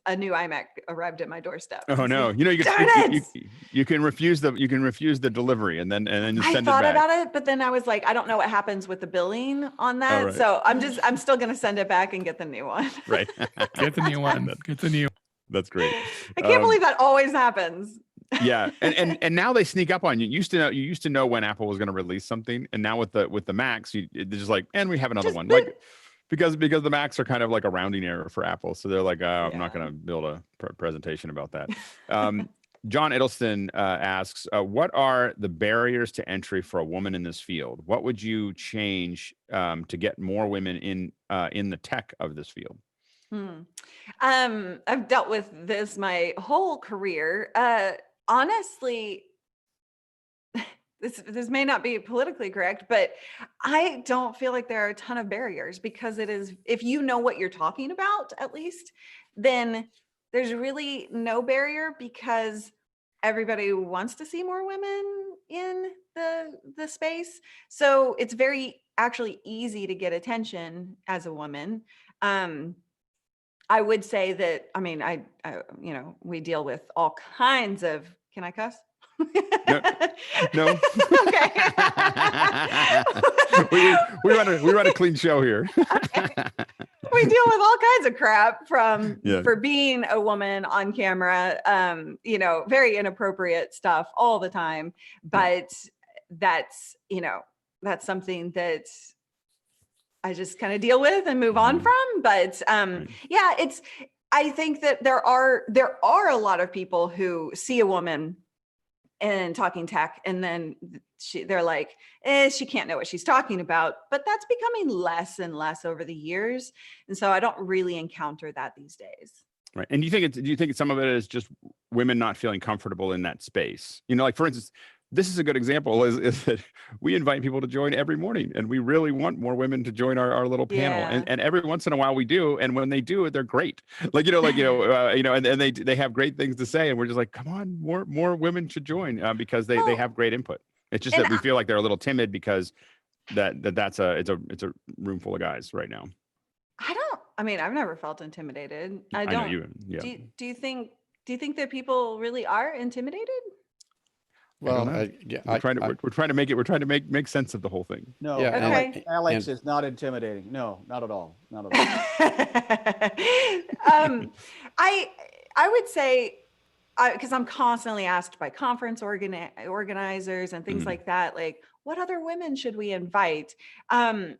a new iMac arrived at my doorstep. Oh no! You know you can refuse the delivery and then you I send thought it back. about it, but then I was like, I don't know what happens with the billing on that, right. so I'm still gonna send it back and get the new one. Right. Get the new one. Get the new. That's great. I can't believe that always happens. Yeah, and now they sneak up on you. You used to know when Apple was going to release something, and now with the Macs, they're just like, and we have another one, like because the Macs are kind of like a rounding error for Apple, so they're like, I'm not going to build a presentation about that. John Edelson asks, what are the barriers to entry for a woman in this field? What would you change to get more women in the tech of this field? I've dealt with this my whole career. Honestly, this may not be politically correct, but I don't feel like there are a ton of barriers, because it is, if you know what you're talking about, at least, then there's really no barrier, because everybody wants to see more women in the space. So it's very actually easy to get attention as a woman. I would say that, I mean, I we deal with all kinds of, can I cuss? No. Okay. we run a clean show here. We deal with all kinds of crap for being a woman on camera, very inappropriate stuff all the time. But that's something that I just kind of deal with and move on from. But I think that there are a lot of people who see a woman and talking tech, and then they're like, she can't know what she's talking about. But that's becoming less and less over the years, and so I don't really encounter that these days. Right. And do you think some of it is just women not feeling comfortable in that space? Like, for instance, this is a good example is that we invite people to join every morning, and we really want more women to join our little panel. And every once in a while we do. And when they do it, they're great. And they have great things to say. And we're just like, come on, more women should join because they have great input. It's just that we feel like they're a little timid because it's a room full of guys right now. I've never felt intimidated. I know you. Yeah. Do you think that people really are intimidated? Well, we're trying to make sense of the whole thing. No, okay. Alex is not intimidating. No, not at all. Not at all. I would say, because I'm constantly asked by conference organizers and things like that, like, what other women should we invite? And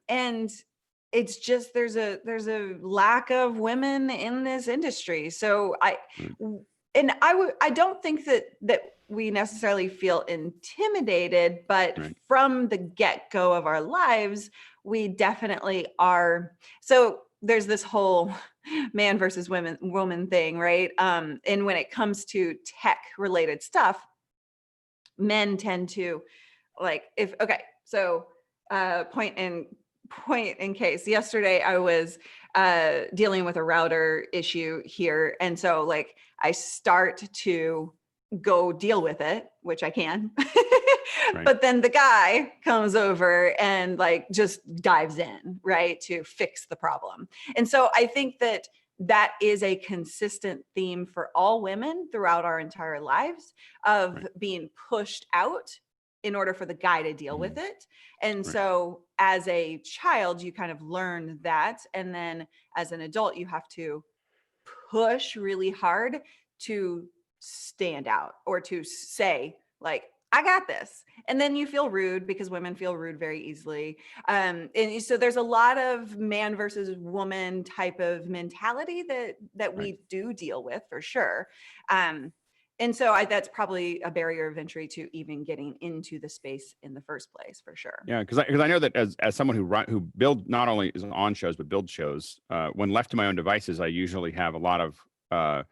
it's just there's a lack of women in this industry. So I don't think that we necessarily feel intimidated, but from the get-go of our lives, we definitely are. So there's this whole man versus woman thing, right? And when it comes to tech related stuff, men tend to point in case. Yesterday I was dealing with a router issue here. And so I start to go deal with it, which I can. But then the guy comes over and just dives in, right, to fix the problem. And so I think that is a consistent theme for all women throughout our entire lives of being pushed out in order for the guy to deal with it. And so as a child, you kind of learn that. And then as an adult, you have to push really hard to stand out or to say, I got this. And then you feel rude, because women feel rude very easily. And so there's a lot of man versus woman type of mentality that we do deal with for sure. And so that's probably a barrier of entry to even getting into the space in the first place, for sure. Yeah, because I know that as someone who build not only is on shows but build shows, when left to my own devices, I usually have a lot of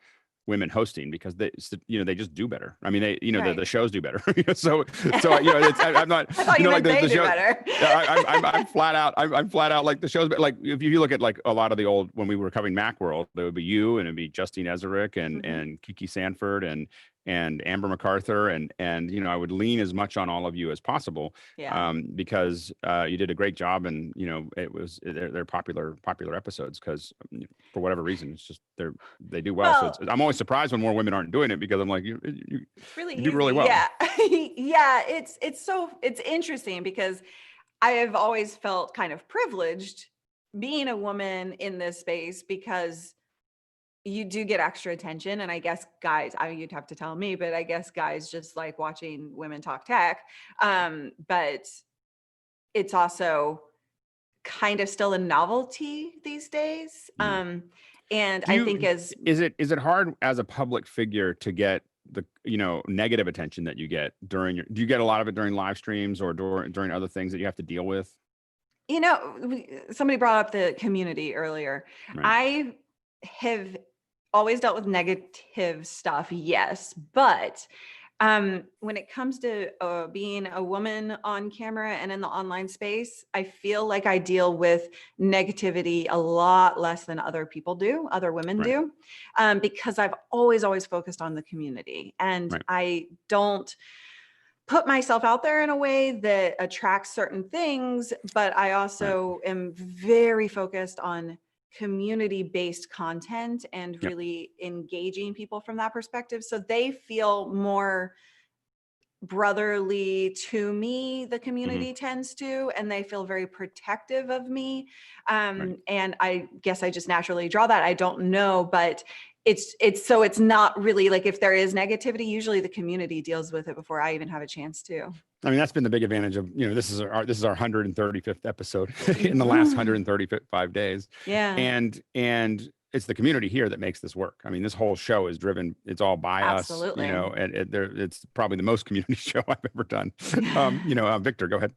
women hosting, because they just do better. I mean, the shows do better. so I'm not. I thought you meant they do better. I'm flat out. I'm flat out like the shows. But if you look at a lot of the old, when we were covering Macworld, there would be you, and it'd be Justine Ezerick and Kiki Sanford, and and Amber MacArthur, and I would lean as much on all of you as possible, because you did a great job, and they're popular episodes because for whatever reason it's just they do well. So I'm always surprised when more women aren't doing it, because I'm like, you really do really well. Yeah. Yeah, it's interesting because I have always felt kind of privileged being a woman in this space, because you do get extra attention. And I guess guys, you'd have to tell me, but I guess guys just like watching women talk tech. But it's also kind of still a novelty these days. And I think is it hard as a public figure to get the negative attention that you get do you get a lot of it during live streams or during other things that you have to deal with? Somebody brought up the community earlier. Right. I have always dealt with negative stuff, yes, but when it comes to being a woman on camera and in the online space, I feel like I deal with negativity a lot less than other women do, because I've always focused on the community, and I don't put myself out there in a way that attracts certain things, but I also am very focused on community-based content and really engaging people from that perspective, so they feel more brotherly to me. The community tends to, and they feel very protective of me, and I guess I just naturally draw that. I don't know, but it's not really like, if there is negativity, usually the community deals with it before I even have a chance to. I mean, that's been the big advantage of, this is our 135th episode in the last 135 days. Yeah. And it's the community here that makes this work. I mean, this whole show is driven, it's all by Absolutely. us, and it's probably the most community show I've ever done. Victor, go ahead.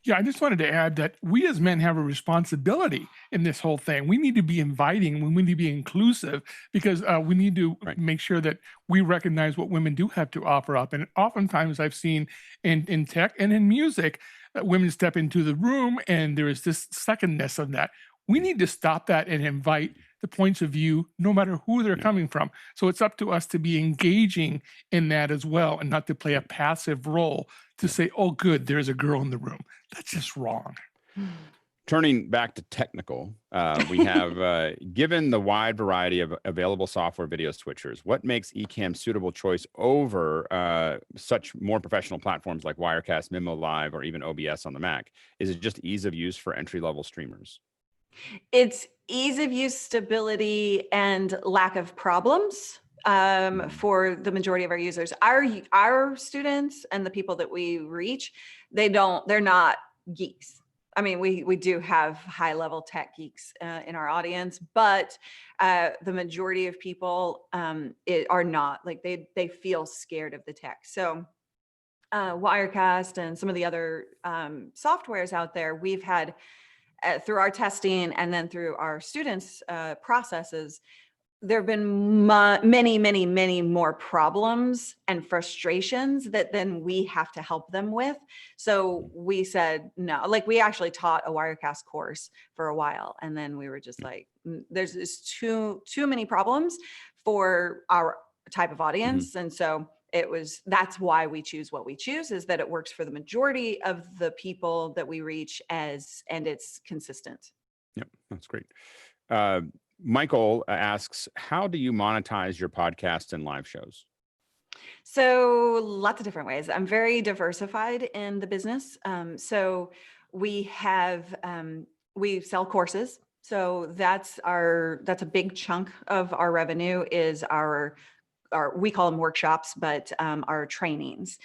Yeah, I just wanted to add that we as men have a responsibility in this whole thing. We need to be inviting, we need to be inclusive, because we need to make sure that we recognize what women do have to offer up. And oftentimes I've seen in tech and in music that women step into the room and there is this secondness of that. We need to stop that and invite the points of view, no matter who they're coming from. So it's up to us to be engaging in that as well, and not to play a passive role to say, oh, good, there's a girl in the room. That's just wrong. Turning back to technical, we have, given the wide variety of available software video switchers, what makes Ecamm suitable choice over such more professional platforms like Wirecast, MimoLive, or even OBS on the Mac? Is it just ease of use for entry-level streamers? It's ease of use, stability, and lack of problems for the majority of our users. Our students and the people that we reach, they're not geeks. I mean, we do have high-level tech geeks in our audience, but the majority of people are not, like, they feel scared of the tech. So Wirecast and some of the other softwares out there, we've had through our testing and then through our students' processes, there have been many more problems and frustrations that then we have to help them with. So we said no. Like, we actually taught a Wirecast course for a while, and then we were just like, there's just too many problems for our type of audience. And so that's why we choose what we choose, is that it works for the majority of the people that we reach, and it's consistent. Yep, that's great. Michael asks, how do you monetize your podcasts and live shows? So lots of different ways. I'm very diversified in the business. So we sell courses. So that's a big chunk of our revenue is we call them workshops, but our trainings.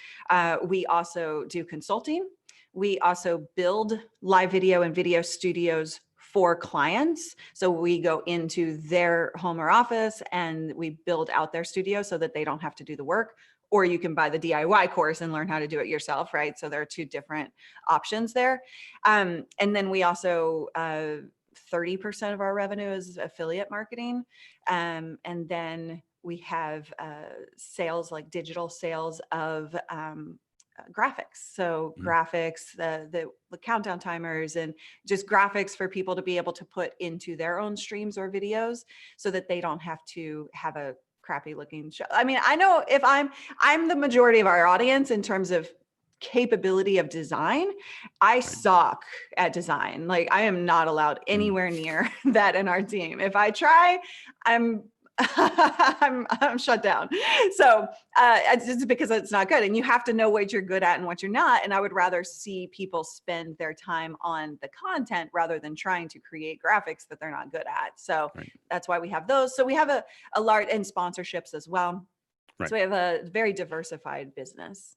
We also do consulting. We also build live video and video studios for clients. So we go into their home or office and we build out their studio so that they don't have to do the work, or you can buy the DIY course and learn how to do it yourself, right? So there are two different options there. And then we also, 30% of our revenue is affiliate marketing. And then we have sales, like digital sales of graphics. So graphics, the countdown timers, and just graphics for people to be able to put into their own streams or videos so that they don't have to have a crappy looking show. I mean, I know if I'm the majority of our audience in terms of capability of design. I suck at design. Like I am not allowed anywhere near that in our team. If I try, I'm I'm shut down. So it's just because it's not good, and you have to know what you're good at and what you're not. And I would rather see people spend their time on the content rather than trying to create graphics that they're not good at. So that's why we have those. So we have a large, and sponsorships as well. So we have a very diversified business.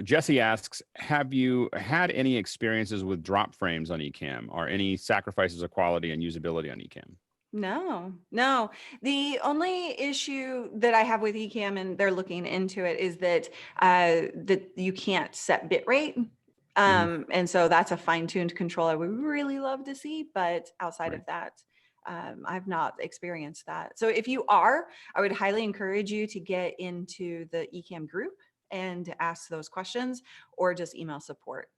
Jesse asks, have you had any experiences with drop frames on Ecamm or any sacrifices of quality and usability on Ecamm? No. The only issue that I have with Ecamm, and they're looking into it, is that that you can't set bit rate. And so that's a fine-tuned control I would really love to see, but outside of that, I've not experienced that. So if you are, I would highly encourage you to get into the Ecamm group and ask those questions, or just email support.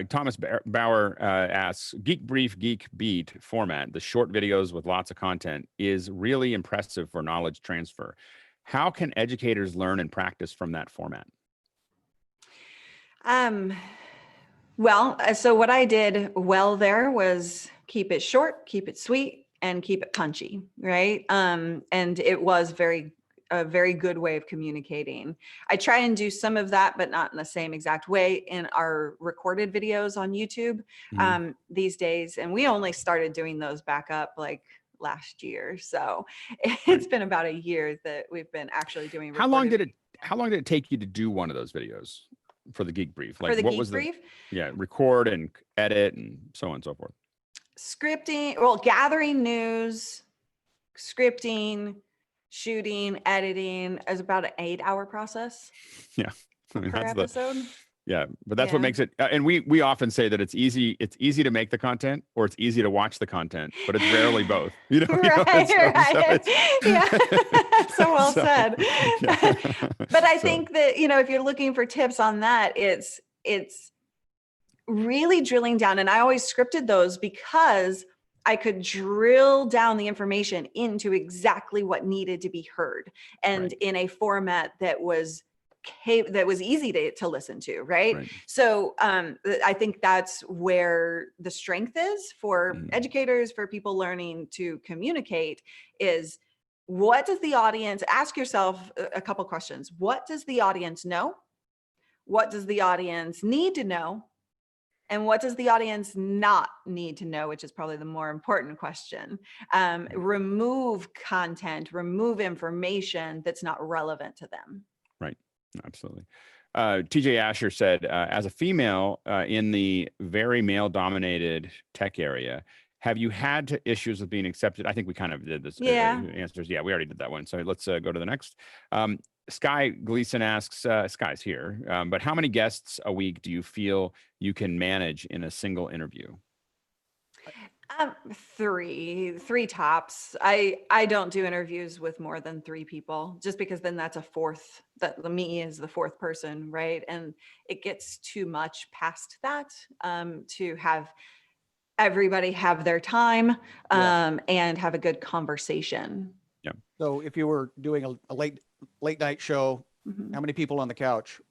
Thomas Bauer asks, Geek Brief, Geek Beat format, the short videos with lots of content, is really impressive for knowledge transfer. How can educators learn and practice from that format? Well, so what I did well there was keep it short, keep it sweet, and keep it punchy, right? And it was a very good way of communicating. I try and do some of that, but not in the same exact way in our recorded videos on YouTube these days. And we only started doing those back up like last year. So it's been about a year that we've been actually doing. How long did it take you to do one of those videos for the Geek Brief? Like, for the what Geek was Brief? Record and edit and so on and so forth. Scripting, well, gathering news, scripting, shooting, editing is about an 8-hour process. Yeah. I mean, per episode. But that's what makes it, and we often say that it's easy to make the content, or it's easy to watch the content, but it's rarely both. You know, Right. So well said. But I think that, if you're looking for tips on that, it's really drilling down. And I always scripted those because I could drill down the information into exactly what needed to be heard, and in a format that was easy to listen to, right? So I think that's where the strength is for educators, for people learning to communicate, is what does the audience, ask yourself a couple questions. What does the audience know? What does the audience need to know? And what does the audience not need to know, which is probably the more important question. Remove content, remove information that's not relevant to them. Right, absolutely. TJ Asher said, as a female in the very male-dominated tech area, have you had issues with being accepted? I think we kind of did this. Answers. Yeah, we already did that one. So let's go to the next. Sky Gleason asks, Sky's here, but how many guests a week do you feel you can manage in a single interview? Three tops. I don't do interviews with more than 3 people, just because then that's a fourth, that me is the fourth person, right? And it gets too much past that to have everybody have their time and have a good conversation. Yeah. So if you were doing a late night show, how many people on the couch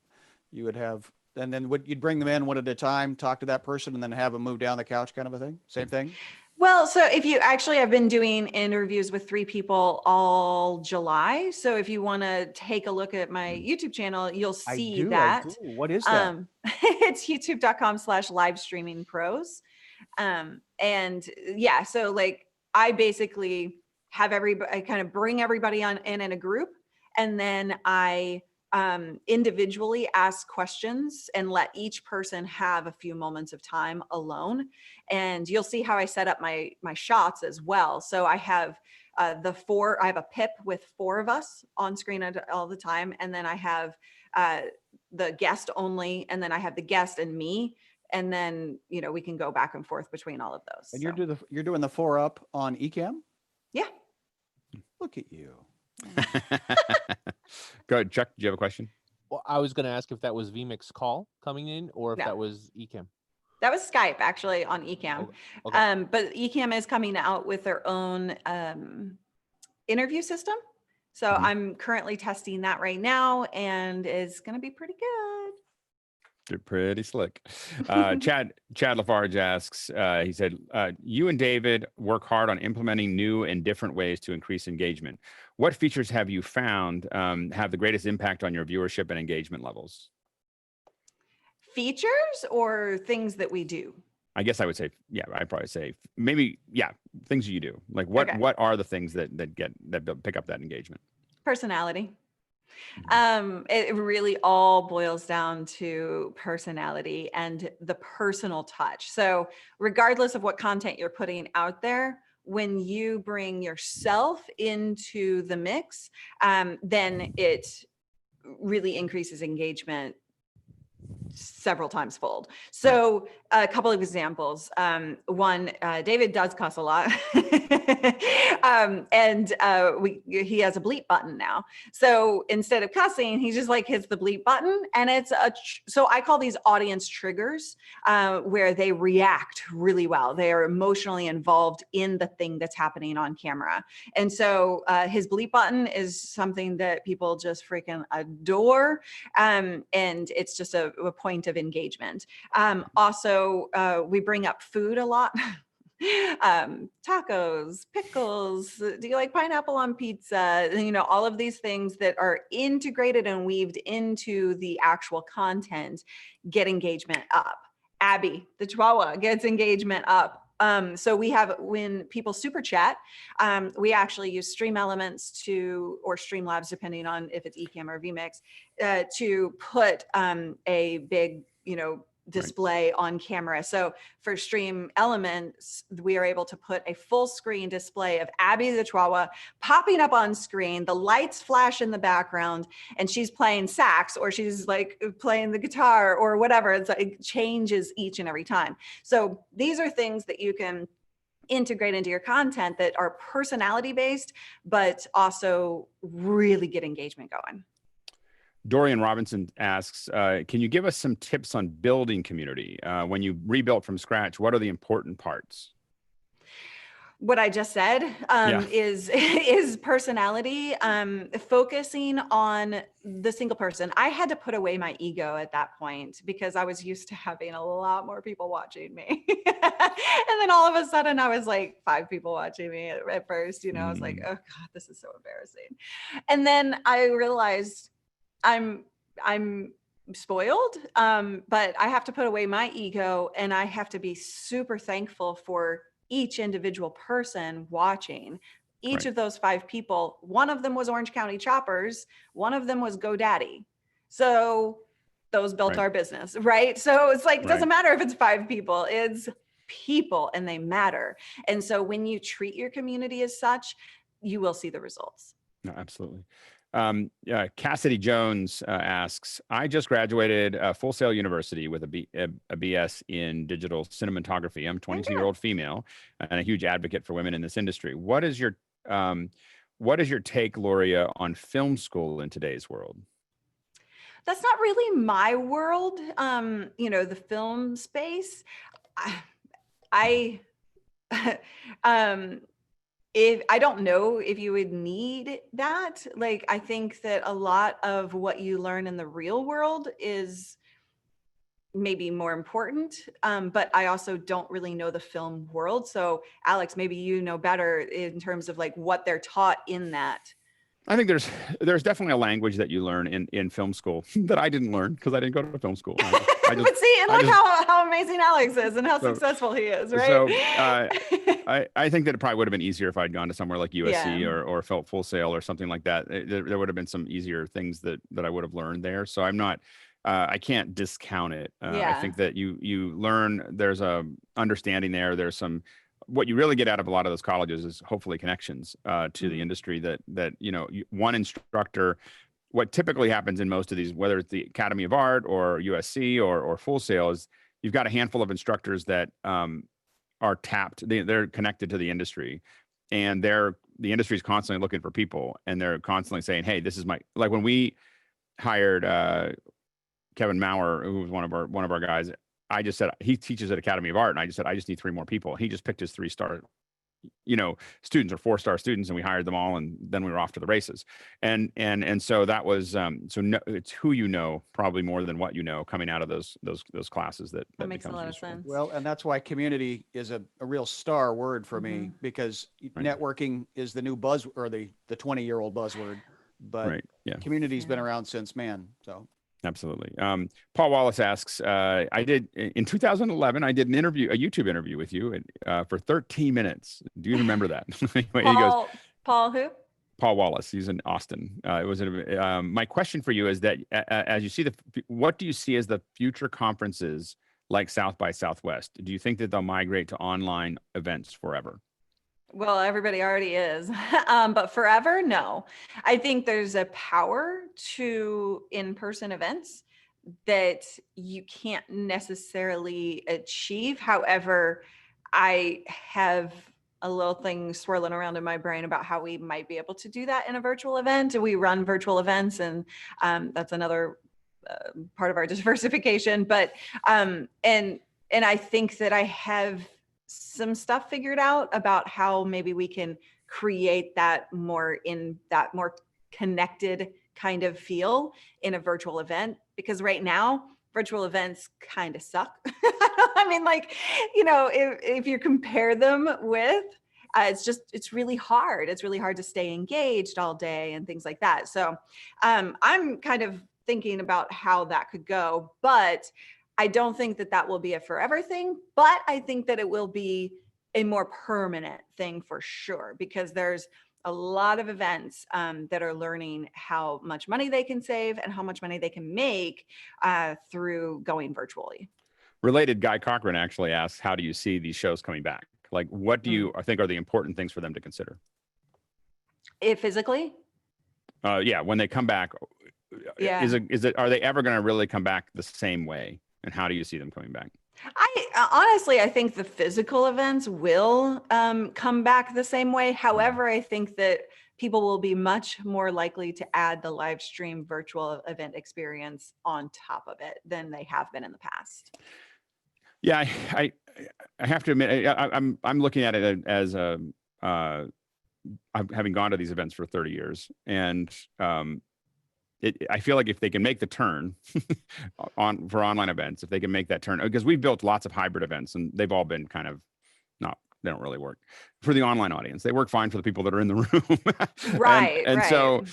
you would have? And then you'd bring them in one at a time, talk to that person, and then have them move down the couch, kind of a thing? Same thing? Well, so if you actually, I've been doing interviews with 3 people all July. So if you want to take a look at my YouTube channel, you'll see that. I do. What is that? It's youtube.com/livestreamingpros. And yeah, so like I basically have I kind of bring everybody in a group, and then I individually ask questions and let each person have a few moments of time alone. And you'll see how I set up my shots as well. So I have I have a pip with 4 of us on screen all the time. And then I have the guest only, and then I have the guest and me. And then, we can go back and forth between all of those. And you're doing the 4-up on Ecamm? Yeah. Look at you. Go ahead, Chuck. Do you have a question? Well, I was going to ask if that was vMix call coming in, or if that was Ecamm. That was Skype actually on Ecamm. Okay. But Ecamm is coming out with their own interview system. So I'm currently testing that right now, and it's going to be pretty good. They're pretty slick. Chad Lafarge asks, he said, you and David work hard on implementing new and different ways to increase engagement. What features have you found have the greatest impact on your viewership and engagement levels? Features or things that we do? I guess I would say, yeah, I'd probably say maybe, yeah, things you do. Like what are the things that pick up that engagement? Personality. It really all boils down to personality and the personal touch. So regardless of what content you're putting out there, when you bring yourself into the mix, then it really increases engagement several times fold. So a couple of examples. One, David does cuss a lot. And he has a bleep button now. So instead of cussing, he just like hits the bleep button. And it's so I call these audience triggers, where they react really well. They are emotionally involved in the thing that's happening on camera. And so his bleep button is something that people just freaking adore. And it's just a point of engagement. Also, we bring up food a lot. Tacos, pickles, do you like pineapple on pizza? You know, all of these things that are integrated and weaved into the actual content get engagement up. Abby, the Chihuahua, gets engagement up. So we have, when people super chat, we actually use Stream Elements or Streamlabs, depending on if it's Ecamm or vMix, to put a big, display on camera. So for Stream Elements, we are able to put a full screen display of Abby the Chihuahua popping up on screen, the lights flash in the background, and she's playing sax, or she's like playing the guitar or whatever. It changes each and every time. So these are things that you can integrate into your content that are personality based, but also really get engagement going. Dorian Robinson asks, can you give us some tips on building community? When you rebuilt from scratch, what are the important parts? What I just said is personality, focusing on the single person. I had to put away my ego at that point because I was used to having a lot more people watching me. And then all of a sudden I was like 5 people watching me at first, I was like, oh God, this is so embarrassing. And then I realized I'm spoiled, but I have to put away my ego, and I have to be super thankful for each individual person watching. Each of those 5 people, one of them was Orange County Choppers, one of them was GoDaddy. So those built our business, right? So it's like, it doesn't matter if it's 5 people, it's people, and they matter. And so when you treat your community as such, you will see the results. No, absolutely. Cassidy Jones asks, I just graduated Full Sail University with a BS in digital cinematography. I'm a 22-year-old female and a huge advocate for women in this industry. What is your take, Luria, on film school in today's world? That's not really my world. The film space. If I don't know if you would need that, like, I think that a lot of what you learn in the real world is maybe more important. But I also don't really know the film world. So Alex, maybe you know better in terms of like what they're taught in that. I think there's definitely a language that you learn in film school that I didn't learn because I didn't go to film school. But see, and look how amazing Alex is and how successful he is, right? So I think that it probably would have been easier if I'd gone to somewhere like USC or felt Full Sail or something like that. There would have been some easier things that I would have learned there. So I'm not, I can't discount it. I think that you learn, there's a understanding there. There's some, what you really get out of a lot of those colleges is hopefully connections to the industry that one instructor. What typically happens in most of these, whether it's the Academy of Art or USC or Full Sail, is you've got a handful of instructors that are tapped. They're connected to the industry, and the industry is constantly looking for people, and they're constantly saying, "Hey, this is my," like when we hired Kevin Maurer, who was one of our guys. I just said, he teaches at Academy of Art, and I just said, I just need 3 more people. He just picked his 3 star students are 4-star students, and we hired them all, and then we were off to the races. And so that was it's who probably more than what coming out of those classes that makes a becomes lot of useful. sense. Well, and that's why community is a real star word for me, Mhm. because Right. networking is the new buzz, or the 20-year-old buzzword, but Right. Yeah. community's been around since so. Absolutely. Paul Wallace asks, I did in 2011, I did a YouTube interview with you for 13 minutes. Do you remember that? Anyway, he goes, Paul who? Paul Wallace. He's in Austin. My question for you is that as you see what do you see as the future conferences like South by Southwest? Do you think that they'll migrate to online events forever? Well, everybody already is, but forever, no. I think there's a power to in-person events that you can't necessarily achieve. However, I have a little thing swirling around in my brain about how we might be able to do that in a virtual event. We run virtual events, and that's another part of our diversification. But and I think that I have some stuff figured out about how maybe we can create that more connected kind of feel in a virtual event, because right now virtual events kind of suck. I mean, if you compare them with it's really hard. It's really hard to stay engaged all day and things like that. So I'm kind of thinking about how that could go, but I don't think that will be a forever thing, but I think that it will be a more permanent thing for sure, because there's a lot of events that are learning how much money they can save and how much money they can make through going virtually. Related, Guy Cochran actually asks, how do you see these shows coming back? Like, what do you think are the important things for them to consider? Physically? Yeah, when they come back, Yeah. Are they ever going to really come back the same way? And how do you see them coming back? I think the physical events will come back the same way. However, I think that people will be much more likely to add the live stream virtual event experience on top of it than they have been in the past. Yeah, I have to admit, I'm looking at it as having gone to these events for 30 years, and I feel like if they can make the turn for online events, if they can make that turn, because we've built lots of hybrid events and they've all been kind of they don't really work for the online audience. They work fine for the people that are in the room. Right. And right.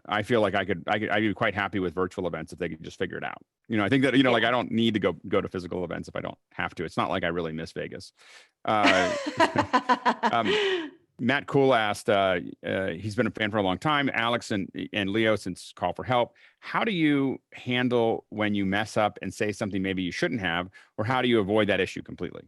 I feel like I'd be quite happy with virtual events if they could just figure it out. I think that, like I don't need to go to physical events if I don't have to. It's not like I really miss Vegas. Matt Cool asked, he's been a fan for a long time, Alex and Leo since Call for Help. How do you handle when you mess up and say something maybe you shouldn't have, or how do you avoid that issue completely?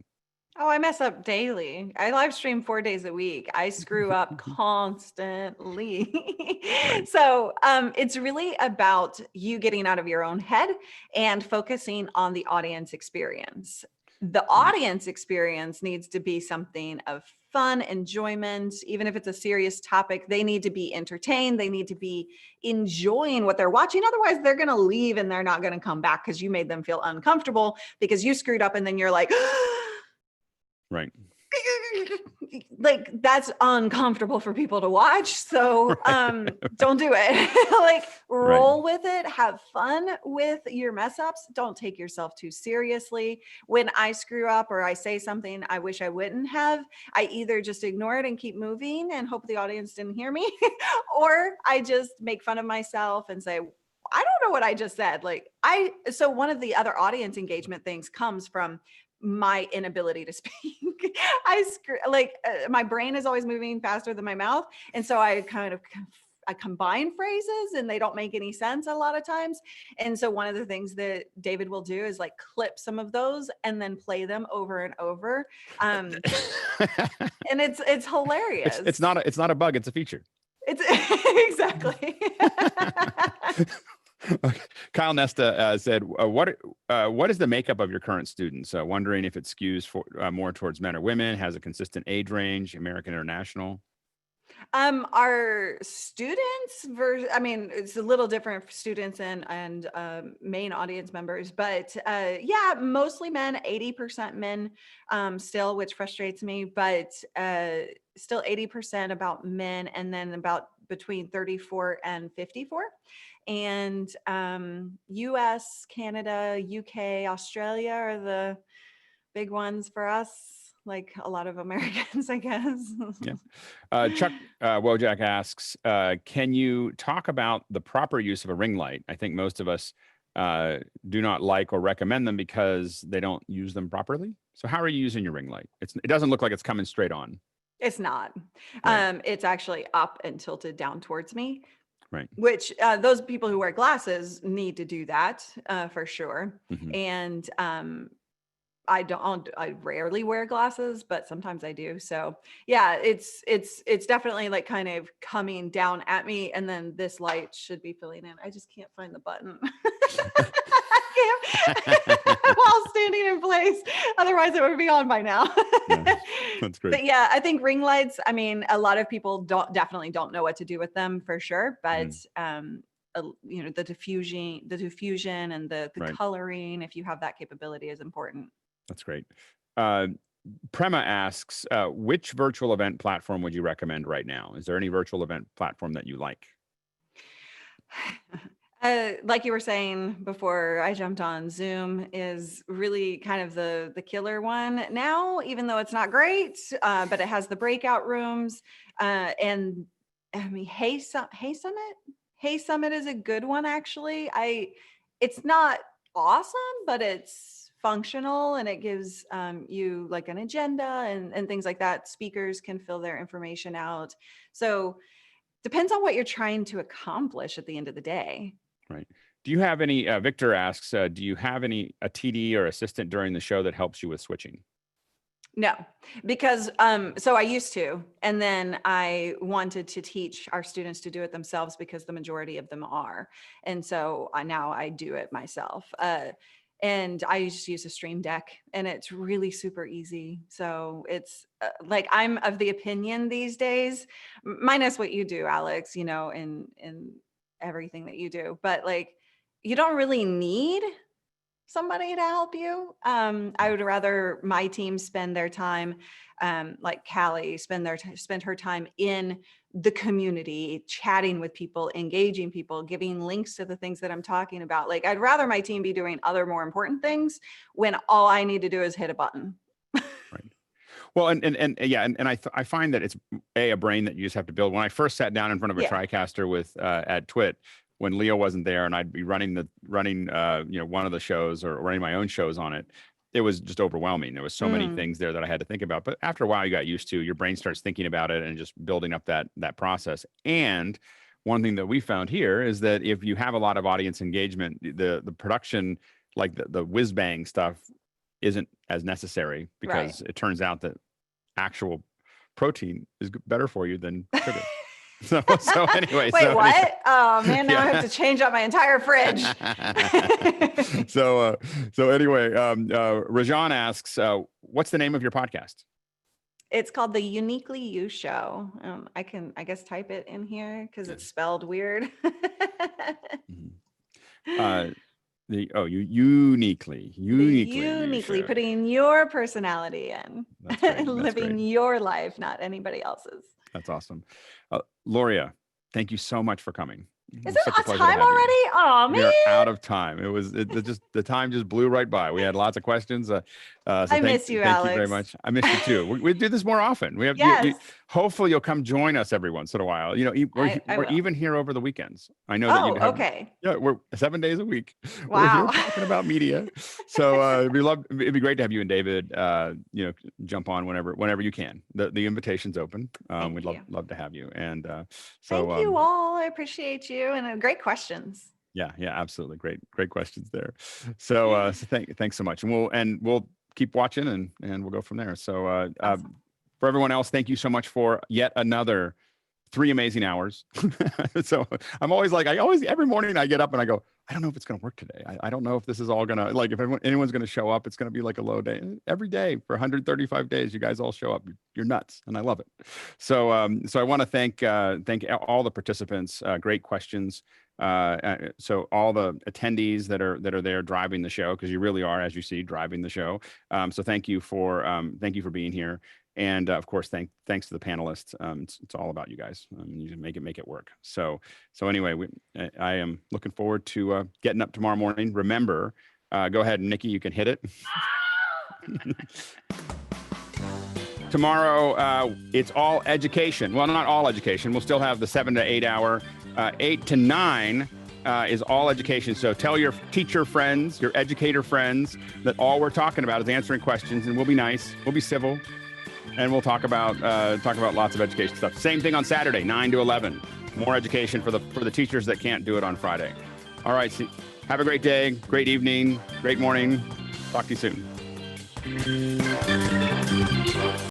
Oh, I mess up daily. I live stream 4 days a week. I screw up constantly. Right. So it's really about you getting out of your own head and focusing on the audience experience. The audience experience needs to be something of fun, enjoyment. Even if it's a serious topic, they need to be entertained. They need to be enjoying what they're watching. Otherwise, they're going to leave and they're not going to come back because you made them feel uncomfortable because you screwed up, and then you're like, right. Like, that's uncomfortable for people to watch. So don't do it. Roll with it. Have fun with your mess ups. Don't take yourself too seriously. When I screw up or I say something I wish I wouldn't have, I either just ignore it and keep moving and hope the audience didn't hear me, or I just make fun of myself and say, I don't know what I just said. So one of the other audience engagement things comes from my inability to speak. My brain is always moving faster than my mouth. And so I combine phrases and they don't make any sense a lot of times. And so one of the things that David will do is clip some of those and then play them over and over. And it's hilarious. It's not a bug, it's a feature. It's exactly. Kyle Nesta said, what is the makeup of your current students? Wondering if it skews more towards men or women, has a consistent age range, American, international? Our students I mean, it's a little different for students and main audience members, but yeah, mostly men, 80% men still, which frustrates me, but still 80% about men, and then about between 34 and 54. And US, Canada, UK, Australia are the big ones for us, like a lot of Americans, I guess. Yeah. Chuck Wojak asks, can you talk about the proper use of a ring light? I think most of us do not like or recommend them because they don't use them properly. So how are you using your ring light? It doesn't look like it's coming straight on. It's not. Right. It's actually up and tilted down towards me. Right. Which those people who wear glasses need to do that for sure. Mhm. And I rarely wear glasses, but sometimes I do. So yeah, it's definitely like kind of coming down at me, and then this light should be filling in. I just can't find the button. While standing in place. Otherwise it would be on by now. Yeah, that's great. But yeah, I think ring lights, I mean, a lot of people definitely don't know what to do with them for sure. But you know, the diffusion and the Right. coloring, if you have that capability, is important. That's great. Prema asks, which virtual event platform would you recommend right now? Is there any virtual event platform that you like? Like you were saying before I jumped on, Zoom is really kind of the killer one now, even though it's not great, but it has the breakout rooms. And I mean, Hey Summit is a good one, actually. It's not awesome, but it's functional, and it gives you like an agenda and things like that. Speakers can fill their information out. So depends on what you're trying to accomplish at the end of the day. Right. Do you have any, Victor asks, do you have a TD or assistant during the show that helps you with switching? No, because so I used to, and then I wanted to teach our students to do it themselves because the majority of them are. And so now I do it myself. And I just use a Stream Deck, and it's really super easy. So it's like, I'm of the opinion these days, minus what you do, Alex, you know, in everything that you do, but like, you don't really need somebody to help you. I would rather my team spend their time, like Callie, spend her time in the community, chatting with people, engaging people, giving links to the things that I'm talking about. Like, I'd rather my team be doing other more important things when all I need to do is hit a button. Right. Well, and yeah, and I find that it's a brain that you just have to build. When I first sat down in front of a TriCaster with at Twit, when Leo wasn't there, and I'd be running you know, one of the shows or running my own shows on it, it was just overwhelming. There was so many things there that I had to think about. But after a while, you got used to, your brain starts thinking about it and just building up that process. And one thing that we found here is that if you have a lot of audience engagement, the production, like the whiz bang stuff, isn't as necessary, because it turns out that actual protein is better for you than sugar. So anyway. Wait, what? Oh man, now I have to change out my entire fridge. So anyway, Rajan asks, what's the name of your podcast? It's called The Uniquely You Show. I can, I guess, type it in here because it's spelled weird. Uniquely putting your personality in. That's great. That's living great. your life, not anybody else's. That's awesome. Luria, thank you so much for coming. Is it time already? Oh man, we are out of time. The time just blew right by. We had lots of questions. So I miss you, Alex. Alex. Thank you very much. I miss you too. We do this more often. We have. Yes. Hopefully, you'll come join us every once in a while. You know, we're even here over the weekends. I know that you have. Okay. Yeah, we're 7 days a week. Wow. We're here talking about media. So it'd be great to have you and David. You know, jump on whenever you can. The invitation's open. We'd love to have you. And so thank you all. I appreciate you, and great questions. Yeah, absolutely. Great questions there. So thanks so much. And we'll keep watching and we'll go from there. So Awesome. for everyone else, thank you so much for yet another 3 amazing hours. So I'm always like, every morning I get up and I go, I don't know if it's going to work today. I don't know if this is all going to, like, if anyone's going to show up, it's going to be like a low day. Every day for 135 days, you guys all show up. You're nuts, and I love it. So, so I want to thank all the participants. Great questions. So all the attendees that are there driving the show, because you really are, as you see, driving the show. So thank you for being here. And of course, thanks to the panelists. It's all about you guys. You make it work. So anyway, I am looking forward to getting up tomorrow morning. Remember, go ahead, Nikki, you can hit it. Tomorrow, it's all education. Well, not all education. We'll still have the 7 to 8 hour. 8 to 9 is all education. So tell your teacher friends, your educator friends, that all we're talking about is answering questions, and we'll be nice, we'll be civil. And we'll talk about lots of education stuff. Same thing on Saturday, 9 to 11. More education for the teachers that can't do it on Friday. All right, have a great day, great evening, great morning. Talk to you soon.